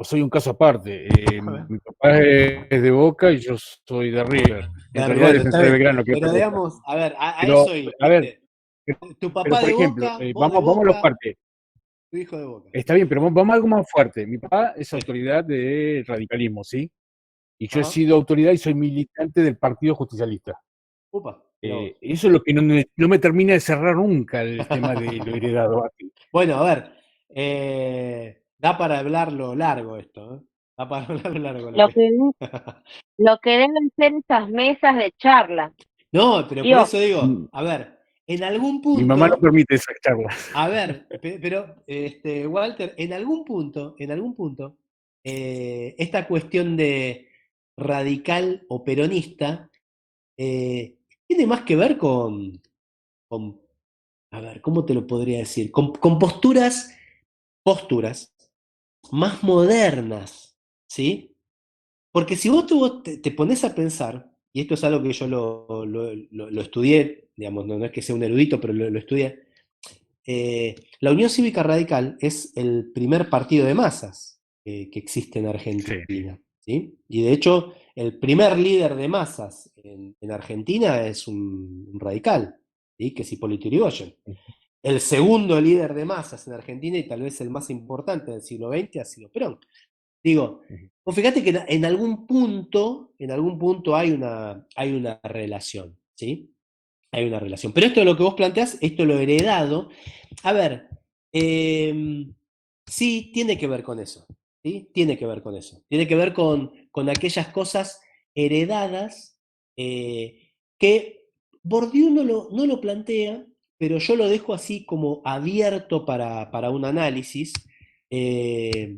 soy un caso aparte. A ver. Mi papá es de Boca y yo soy de River. En Claro, realidad bueno, está defensor de bien. Belgrano, que es Pero otra cosa. digamos, a ver, a Pero, eso iba, a ver, ¿viste? Tu pero papá por de ejemplo, Boca, vos de vamos a los Boca, partes. tu hijo de Boca. Está bien, pero vamos a algo más fuerte. Mi papá es Sí. autoridad de radicalismo, ¿sí? Y yo he Ajá. sido autoridad y soy militante del Partido Justicialista. Upa, mirá vos. Eso es lo que no me termina de cerrar nunca el tema de lo heredado. Bueno, a ver, da para hablarlo largo esto, ¿eh? Da para hablarlo largo lo Lo que. que, lo que deben ser esas mesas de charla. No, pero por Dios, eso digo, Mm, a ver, en algún Mi mamá no punto, permite esa charla. a ver, pero Walter, en algún punto, esta cuestión de radical o peronista tiene más que ver con, a ver, ¿cómo te lo podría decir? Con posturas más modernas, ¿sí? Porque si vos te pones a pensar, y esto es algo que yo lo estudié, digamos, no es que sea un erudito, pero lo estudié, la Unión Cívica Radical es el primer partido de masas que existe en Sí. Argentina, ¿sí? Y de hecho, el primer líder de masas en Argentina es un radical, ¿sí? Que es Hipólito Yrigoyen. El segundo líder de masas en Argentina, y tal vez el más importante del siglo XX, ha sido Perón. Digo, vos fíjate que en algún punto hay una relación, ¿sí? Hay una relación. Pero esto de lo que vos planteás, esto lo heredado, a ver, sí, tiene que ver con eso, ¿sí? Tiene que ver con eso. Tiene que ver con aquellas cosas heredadas que Bourdieu no lo plantea, pero yo lo dejo así como abierto para un análisis. eh,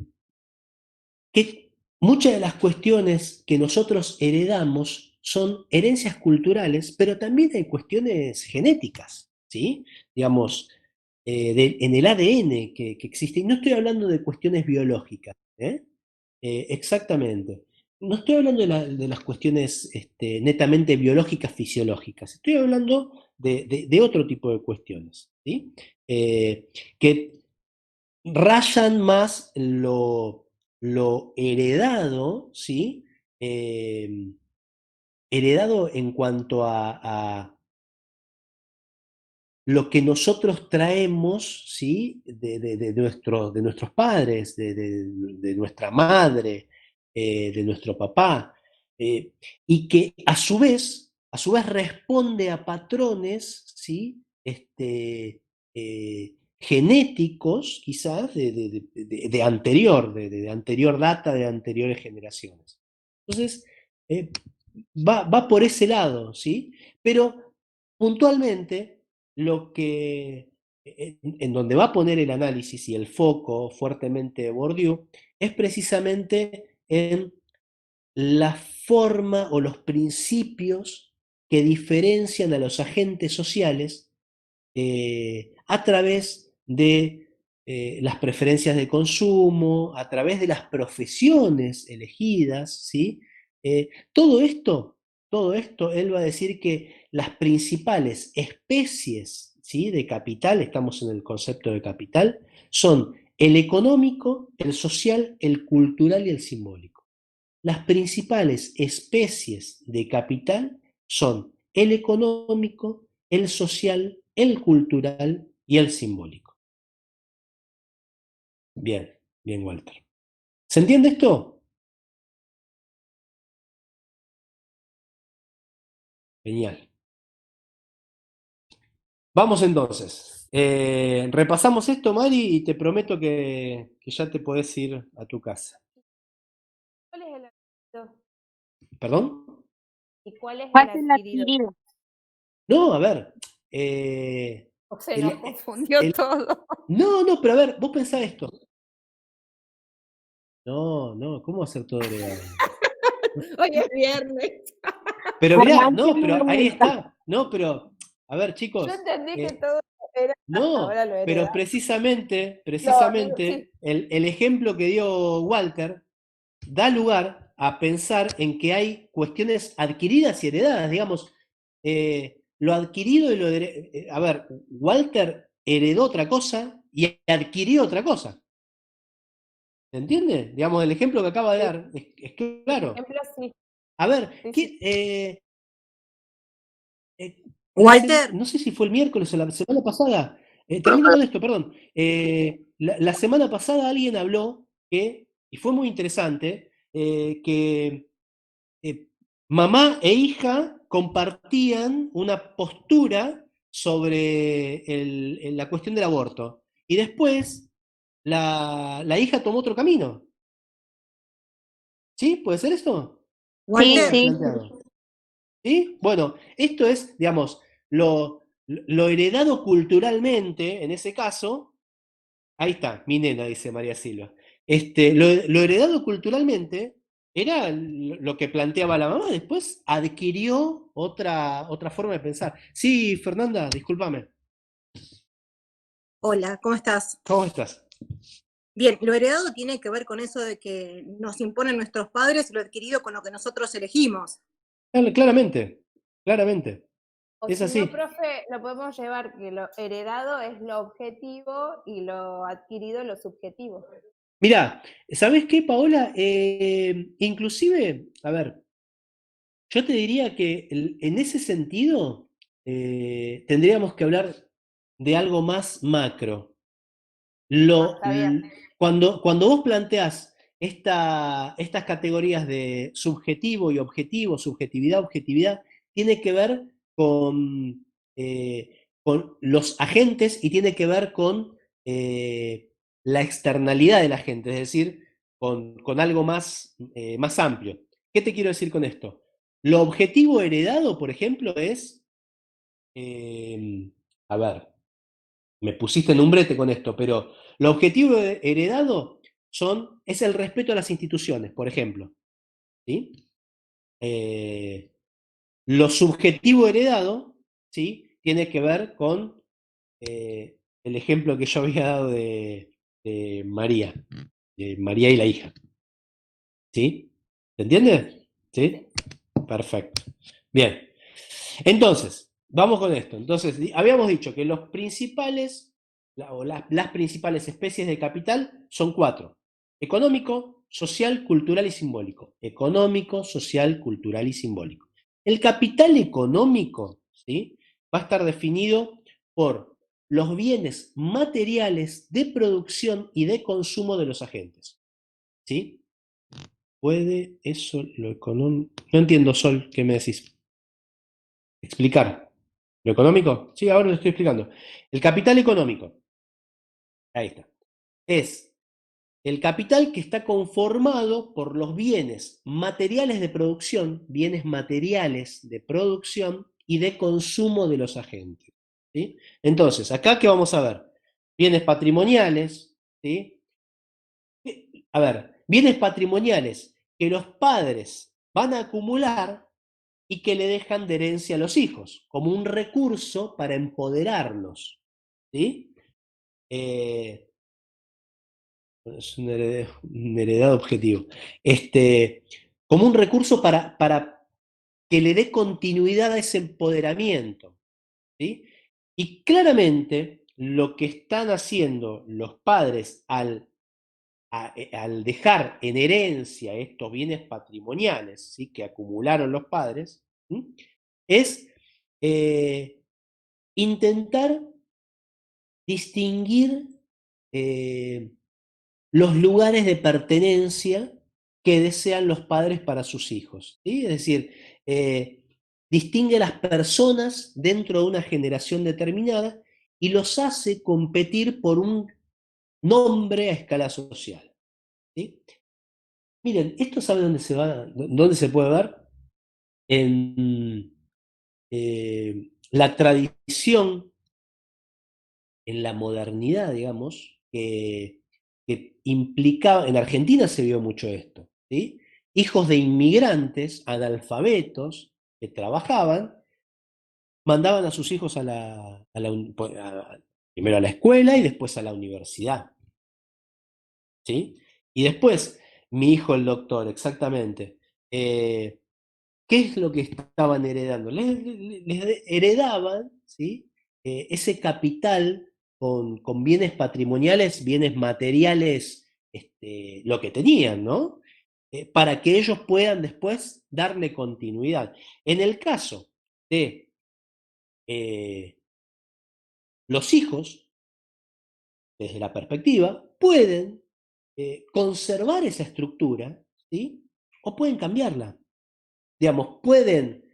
que muchas de las cuestiones que nosotros heredamos son herencias culturales, pero también hay cuestiones genéticas, ¿sí? Digamos, en el ADN que existe. Y no estoy hablando de cuestiones biológicas, ¿eh? Exactamente. No estoy hablando de las cuestiones netamente biológicas, fisiológicas. Estoy hablando de otro tipo de cuestiones, ¿sí? Que rayan más lo heredado, ¿sí? Heredado en cuanto a lo que nosotros traemos, ¿sí? De nuestros padres, de nuestra madre, de nuestro papá, y que a su vez responde a patrones, ¿sí? Genéticos, quizás, de anterior, de anterior data, de anteriores generaciones. Entonces, eh, va por ese lado, ¿sí? Pero puntualmente, lo que, en donde va a poner el análisis y el foco fuertemente Bourdieu, es precisamente en la forma o los principios que diferencian a los agentes sociales a través de las preferencias de consumo, a través de las profesiones elegidas, ¿sí? Todo esto, todo esto, él va a decir que las principales especies, ¿sí? De capital, estamos en el concepto de capital, son el económico, el social, el cultural y el simbólico. Las principales especies de capital son el económico, el social, el cultural y el simbólico. Bien, bien, Walter. ¿Se entiende esto? Genial. Vamos entonces. Repasamos esto, Mari, y te prometo que ya te podés ir a tu casa. ¿Cuál es el adquirido? ¿Perdón? ¿Y cuál es ¿Cuál el es el adquirido? adquirido? No, a ver. O se el- nos confundió el- todo. no, pero a ver, vos pensá esto. No, ¿cómo hacer todo heredado? Hoy es viernes. Pero mirá, Formación no, pero ahí numérica. está. No, pero, a ver, Yo chicos, entendí que todo era hasta no, ahora lo pero heredado. Sí. el ejemplo que dio Walter da lugar a pensar en que hay cuestiones adquiridas y heredadas, digamos, lo adquirido y a ver, Walter heredó otra cosa y adquirió otra cosa. ¿Se entiende? Digamos, el ejemplo que acaba de Sí, dar es por claro. ejemplo, sí. A ver, Sí, sí. Walter, no sé si fue el miércoles o la semana pasada, termino Profe, con esto, perdón. La semana pasada alguien habló y fue muy interesante, que mamá e hija compartían una postura sobre la cuestión del aborto. Y después la hija tomó otro camino. ¿Sí? ¿Puede ser esto? ¿Cómo Sí, habían Walter, sí. planteado? ¿Sí? Bueno, esto es, digamos, lo heredado culturalmente, en ese caso, ahí está, mi nena, dice María Silva. Lo heredado culturalmente era lo que planteaba la mamá, después adquirió otra forma de pensar. Sí, Fernanda, discúlpame. hola, ¿cómo estás? ¿Cómo estás? Bien, lo heredado tiene que ver con eso de que nos imponen nuestros padres y lo adquirido con lo que nosotros elegimos. Claramente, claramente. O Es si no, así. profe, lo podemos llevar que lo heredado es lo objetivo y lo adquirido lo subjetivo. Mirá, ¿sabés qué, Paola? Inclusive, a ver, yo te diría que en ese sentido tendríamos que hablar de algo más macro. Está bien. Cuando vos planteás estas categorías de subjetivo y objetivo, subjetividad, objetividad, tiene que ver con los agentes y tiene que ver con la externalidad del agente, es decir, con algo más amplio. ¿Qué te quiero decir con esto? Lo objetivo heredado, por ejemplo, es, a ver, me pusiste en un brete con esto, pero lo objetivo heredado es el respeto a las instituciones, por ejemplo. ¿Sí? Eh, lo subjetivo heredado, ¿sí? Tiene que ver con el ejemplo que yo había dado de María y la hija. ¿Sí? ¿Se entiende? ¿Sí? Perfecto. Bien. Entonces, vamos con esto. Entonces, habíamos dicho que los principales, las principales especies de capital son 4. Económico, social, cultural y simbólico. Económico, social, cultural y simbólico. El capital económico, ¿sí?, va a estar definido por los bienes materiales de producción y de consumo de los agentes. ¿Sí? ¿Puede eso lo económico? No entiendo, Sol, ¿qué me decís? Explicar. ¿Lo económico? Sí, ahora lo estoy explicando. El capital económico, ahí está, es el capital que está conformado por los bienes materiales de producción, bienes materiales de producción y de consumo de los agentes. ¿Sí? Entonces, acá, ¿qué vamos a ver? Bienes patrimoniales, ¿sí? A ver, bienes patrimoniales que los padres van a acumular y que le dejan de herencia a los hijos, como un recurso para empoderarlos. ¿Sí? Es un heredado objetivo. Como un recurso para que le dé continuidad a ese empoderamiento. ¿Sí? Y claramente lo que están haciendo los padres al dejar en herencia estos bienes patrimoniales, ¿sí?, que acumularon los padres, ¿sí?, es intentar distinguir los lugares de pertenencia que desean los padres para sus hijos. ¿Sí? Es decir, distingue a las personas dentro de una generación determinada y los hace competir por un nombre a escala social. ¿Sí? Miren, esto sabe dónde se puede ver en la tradición, en la modernidad, digamos, que implicaba, en Argentina se vio mucho esto, ¿sí? Hijos de inmigrantes, analfabetos, que trabajaban, mandaban a sus hijos primero a la escuela y después a la universidad, ¿sí? Y después, mi hijo el doctor, exactamente. ¿Qué es lo que estaban heredando? Les heredaban, ¿sí?, ese capital con bienes patrimoniales, bienes materiales, lo que tenían, ¿no? Para que ellos puedan después darle continuidad. En el caso de los hijos, desde la perspectiva, pueden conservar esa estructura, ¿sí?, o pueden cambiarla. Digamos, pueden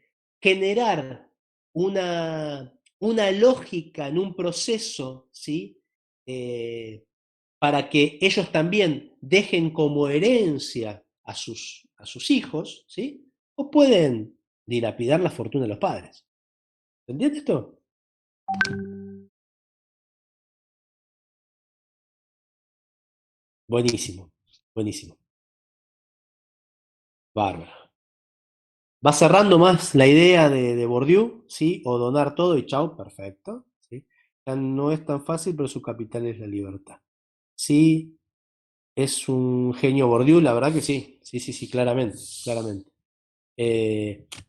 generar una lógica en un proceso, ¿sí?, para que ellos también dejen como herencia a sus hijos, ¿sí?, o pueden dilapidar la fortuna de los padres. ¿Entiendes esto? Buenísimo, buenísimo. Bárbaro. Va cerrando más la idea de Bourdieu, ¿sí? O donar todo y chau, perfecto. ¿Sí? Ya no es tan fácil, pero su capital es la libertad. Sí, es un genio Bourdieu, la verdad que sí. Sí, sí, sí, claramente, claramente.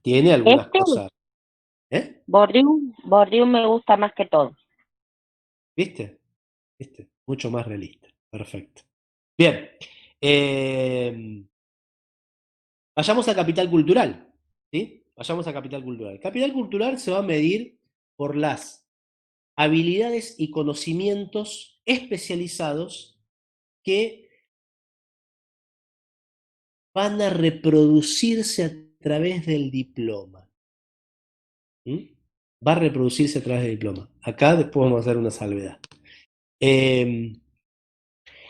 Tiene algunas Este, cosas. ¿Eh? Bourdieu me gusta más que todo. ¿Viste? ¿Viste? Mucho más realista. Perfecto. Bien. Vayamos a Capital Cultural. ¿Sí? Vayamos a Capital Cultural. Capital Cultural se va a medir por las habilidades y conocimientos especializados que van a reproducirse a través del diploma. ¿Mm? Va a reproducirse a través del diploma. Acá después vamos a hacer una salvedad.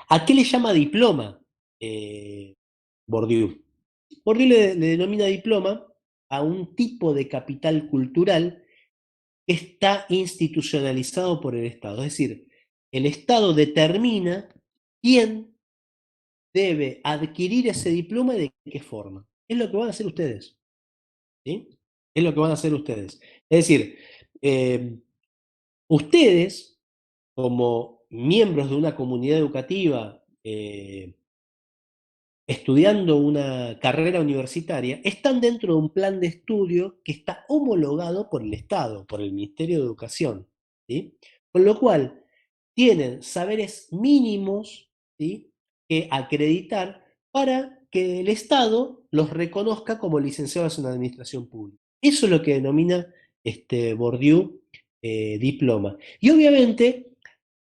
¿A qué le llama diploma Bourdieu? Bourdieu le denomina diploma a un tipo de capital cultural que está institucionalizado por el Estado. Es decir, el Estado determina quién debe adquirir ese diploma y de qué forma. Es lo que van a hacer ustedes. ¿Sí? Es lo que van a hacer ustedes. Es decir, ustedes como miembros de una comunidad educativa estudiando una carrera universitaria, están dentro de un plan de estudio que está homologado por el Estado, por el Ministerio de Educación, ¿sí? Con lo cual, tienen saberes mínimos, ¿sí?, que acreditar para que el Estado los reconozca como licenciados en administración pública. Eso es lo que denomina Bourdieu diploma. Y obviamente,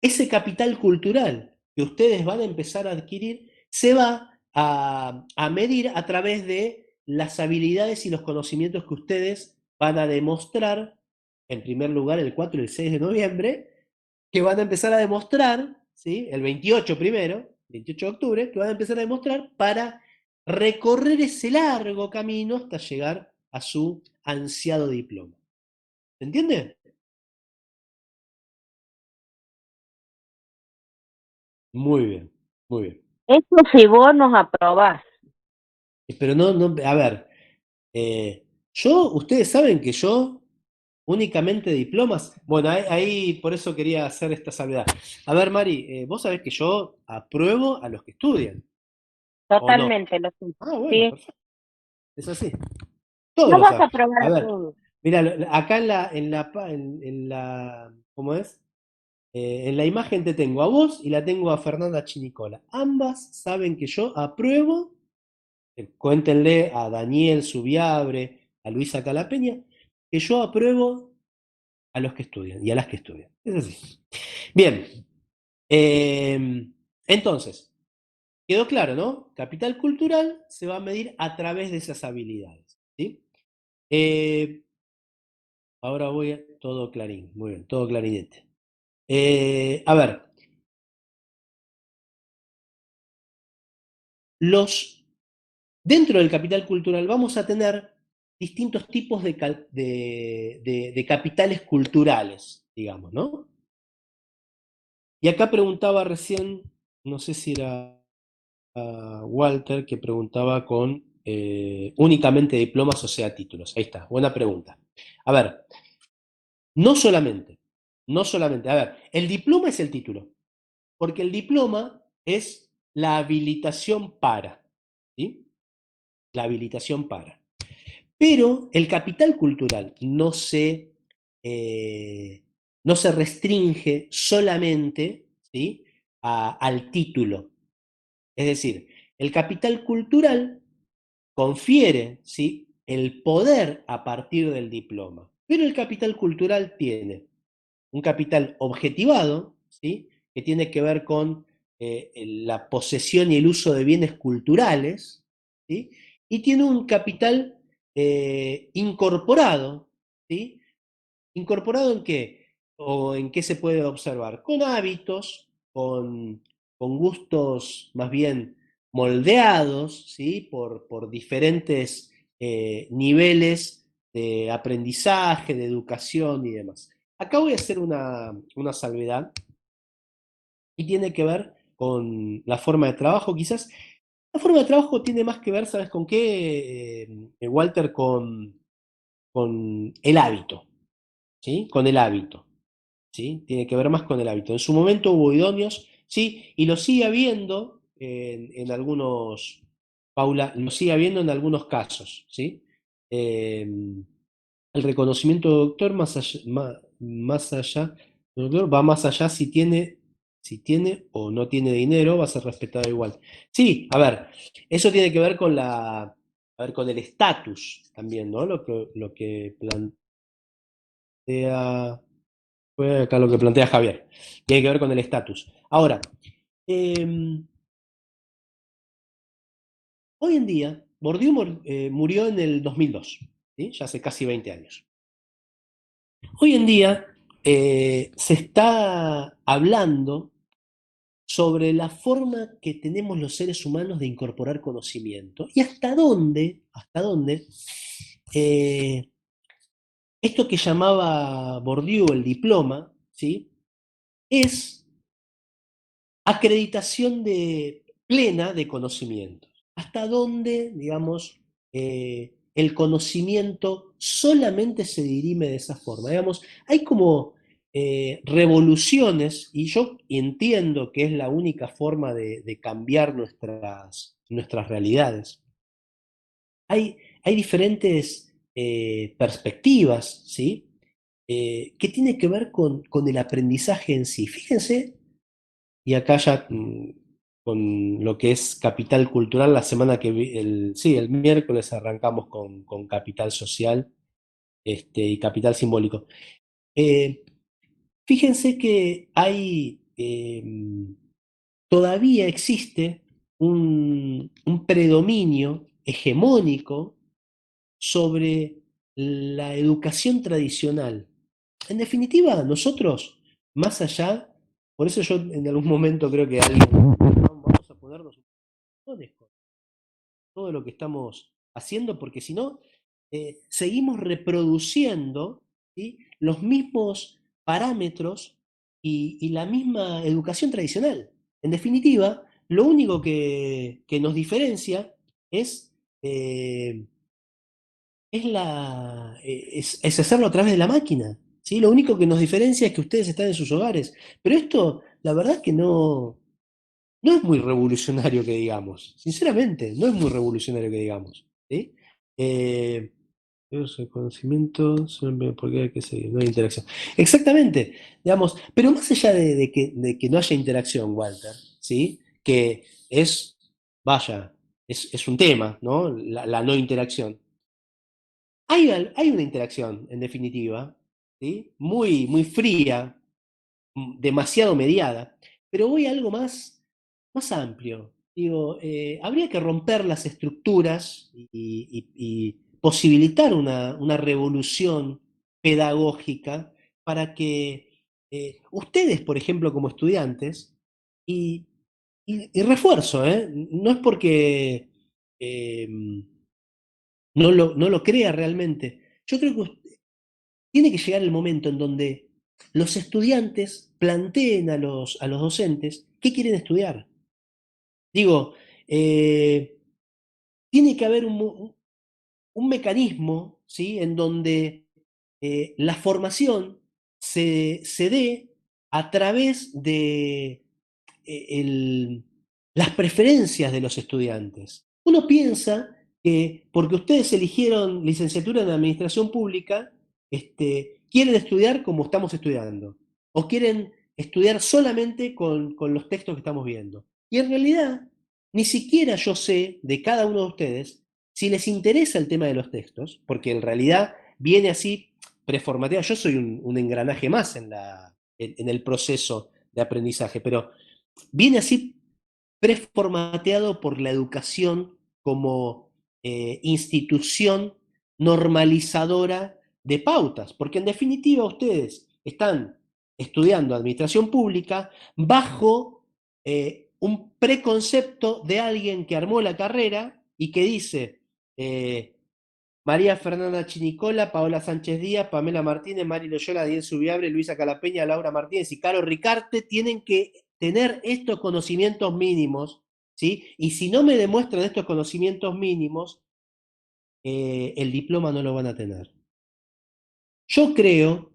ese capital cultural que ustedes van a empezar a adquirir se va a medir a través de las habilidades y los conocimientos que ustedes van a demostrar, en primer lugar el 4 y el 6 de noviembre, que van a empezar a demostrar, ¿sí?, el 28 primero, 28 de octubre, que van a empezar a demostrar para recorrer ese largo camino hasta llegar a su ansiado diploma. ¿Se entiende? Muy bien, muy bien. Eso si vos nos aprobás. Pero no, a ver, ustedes saben que yo únicamente diplomas, bueno, ahí por eso quería hacer esta salvedad. A ver, Mari, vos sabés que yo apruebo a los que estudian, ¿o no? Totalmente, lo sé. Ah, bueno, Sí, perfecto, es así. Todos no los vas a apruebo. aprobar A a ver, todos. mira, acá ¿cómo es? En la imagen te tengo a vos y la tengo a Fernanda Chinicola. Ambas saben que yo apruebo. Cuéntenle a Daniel Subiabre, a Luisa Calapeña, que yo apruebo a los que estudian y a las que estudian. Es así. Bien. Entonces, quedó claro, ¿no? Capital cultural se va a medir a través de esas habilidades. ¿Sí? Ahora voy a todo clarín. Muy bien, todo clarinete. A ver, dentro del capital cultural vamos a tener distintos tipos de capitales culturales, digamos, ¿no? Y acá preguntaba recién, no sé si era Walter, que preguntaba con únicamente diplomas, o sea, títulos. Ahí está, buena pregunta. A ver, no solamente, a ver, el diploma es el título, porque el diploma es la habilitación para, ¿sí? La habilitación para. Pero el capital cultural no se restringe solamente, ¿sí?, al título. Es decir, el capital cultural confiere, ¿sí?, el poder a partir del diploma. Pero el capital cultural tiene un capital objetivado, ¿sí?, que tiene que ver con la posesión y el uso de bienes culturales, ¿sí?, y tiene un capital incorporado, ¿sí? ¿Incorporado en qué? ¿O en qué se puede observar? Con hábitos, con gustos más bien moldeados, ¿sí?, por diferentes niveles de aprendizaje, de educación y demás. Acá voy a hacer una salvedad y tiene que ver con la forma de trabajo, quizás. La forma de trabajo tiene más que ver, ¿sabes con qué, Walter? Con el hábito, ¿sí? Con el hábito, ¿sí? Tiene que ver más con el hábito. En su momento hubo idóneos, ¿sí? Y lo sigue habiendo en algunos, Paula, lo sigue habiendo en algunos casos, ¿sí? Eh, el reconocimiento de doctor más allá, doctor, va más allá si tiene o no tiene dinero, va a ser respetado igual. Sí, a ver, eso tiene que ver con el estatus también, ¿no? Lo que plantea, fue acá lo que plantea Javier. Tiene que ver con el estatus. Ahora, hoy en día, Bourdieu murió en el 2002, ¿sí?, ya hace casi 20 años. Hoy en día se está hablando sobre la forma que tenemos los seres humanos de incorporar conocimiento y hasta dónde esto que llamaba Bourdieu el diploma, ¿sí?, es acreditación plena de conocimientos. Hasta dónde, digamos, el conocimiento solamente se dirime de esa forma. Digamos, hay como revoluciones, y yo entiendo que es la única forma de cambiar nuestras realidades. Hay diferentes perspectivas, ¿sí? Que tiene que ver con el aprendizaje en sí. Fíjense, y acá ya con lo que es Capital Cultural, la semana el miércoles arrancamos con Capital Social y Capital Simbólico. Fíjense que todavía existe un predominio hegemónico sobre la educación tradicional. En definitiva, nosotros, más allá, por eso yo en algún momento creo que vamos a ponernos un poco con todo lo que estamos haciendo, porque si no, seguimos reproduciendo, ¿sí?, los mismos parámetros y la misma educación tradicional. En definitiva, lo único que nos diferencia es es hacerlo a través de la máquina, ¿sí? Lo único que nos diferencia es que ustedes están en sus hogares. Pero esto, la verdad es que no es muy revolucionario que digamos. Sinceramente, no es muy revolucionario que digamos, ¿sí? El conocimiento, porque hay que seguir, no hay interacción. Exactamente, digamos, pero más allá de que no haya interacción, Walter, ¿sí? Que vaya, es un tema, ¿no? La no interacción. Hay una interacción, en definitiva, ¿sí? Muy fría, demasiado mediada, pero voy a algo más amplio. Digo, habría que romper las estructuras y posibilitar una revolución pedagógica para que ustedes, por ejemplo, como estudiantes, y, y refuerzo, no es porque eh, no lo crea realmente. Yo creo que tiene que llegar el momento en donde los estudiantes planteen a los docentes qué quieren estudiar. Digo, tiene que haber un mecanismo, ¿sí?, en donde la formación se dé a través de las preferencias de los estudiantes. Uno piensa que porque ustedes eligieron licenciatura en Administración Pública, quieren estudiar como estamos estudiando, o quieren estudiar solamente con los textos que estamos viendo. Y en realidad, ni siquiera yo sé de cada uno de ustedes si les interesa el tema de los textos, porque en realidad viene así preformateado. Yo soy un engranaje más en el proceso de aprendizaje, pero viene así preformateado por la educación como institución normalizadora de pautas, porque en definitiva ustedes están estudiando administración pública bajo un preconcepto de alguien que armó la carrera y que dice María Fernanda Chinicola, Paola Sánchez Díaz, Pamela Martínez, Mari Loyola, Daniel Subiabre, Luisa Calapeña, Laura Martínez y Caro Ricarte tienen que tener estos conocimientos mínimos, ¿sí? Y si no me demuestran estos conocimientos mínimos, el diploma no lo van a tener. Yo creo,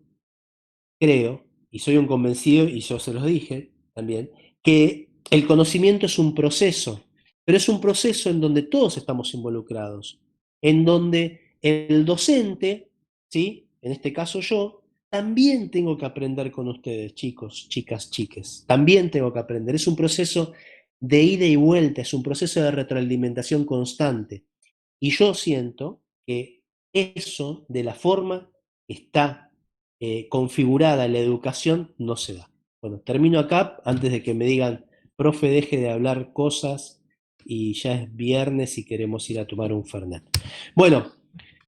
y soy un convencido, y yo se los dije también, que el conocimiento es un proceso, pero es un proceso en donde todos estamos involucrados, en donde el docente, ¿sí?, en este caso yo, también tengo que aprender con ustedes, chicos, chicas, chiques. También tengo que aprender. Es un proceso de ida y vuelta, es un proceso de retroalimentación constante. Y yo siento que eso, de la forma que está configurada la educación, no se da. Bueno, termino acá antes de que me digan, profe, deje de hablar cosas y ya es viernes y queremos ir a tomar un Fernet. Bueno,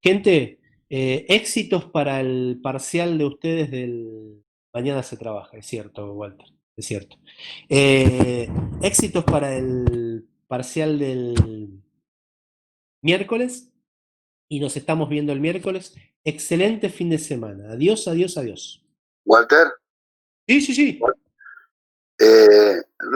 gente, éxitos para el parcial de ustedes del... Mañana se trabaja, es cierto, Walter, es cierto. Éxitos para el parcial del miércoles y nos estamos viendo el miércoles. Excelente fin de semana. Adiós, adiós, adiós. Walter. Sí, sí, sí.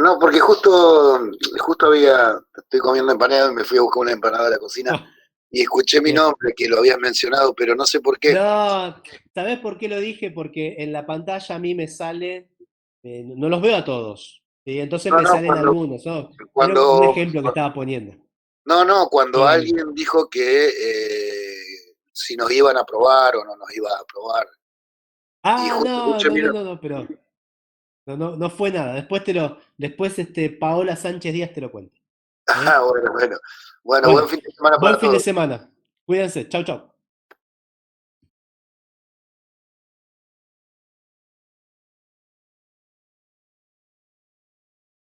No, porque justo estoy comiendo empanada y me fui a buscar una empanada a la cocina. y escuché mi Bien. nombre, que lo habías mencionado, pero no sé por qué. No, ¿sabés por qué lo dije? Porque en la pantalla a mí me sale, no los veo a todos, ¿sí? Entonces No, me no, salen algunos, ¿no? Era un cuando, ejemplo que estaba poniendo. cuando Perdón. alguien dijo que si nos iban a aprobar o no nos iba a aprobar, y Ah, justo no, escuché no, mi no, nombre. no, no, pero no fue nada. Después Paola Sánchez Díaz te lo cuento. ¿Eh? Bueno, bueno. Bueno, buen Bueno, fin de semana buen para fin de todos. semana. Cuídense. Chau, chau.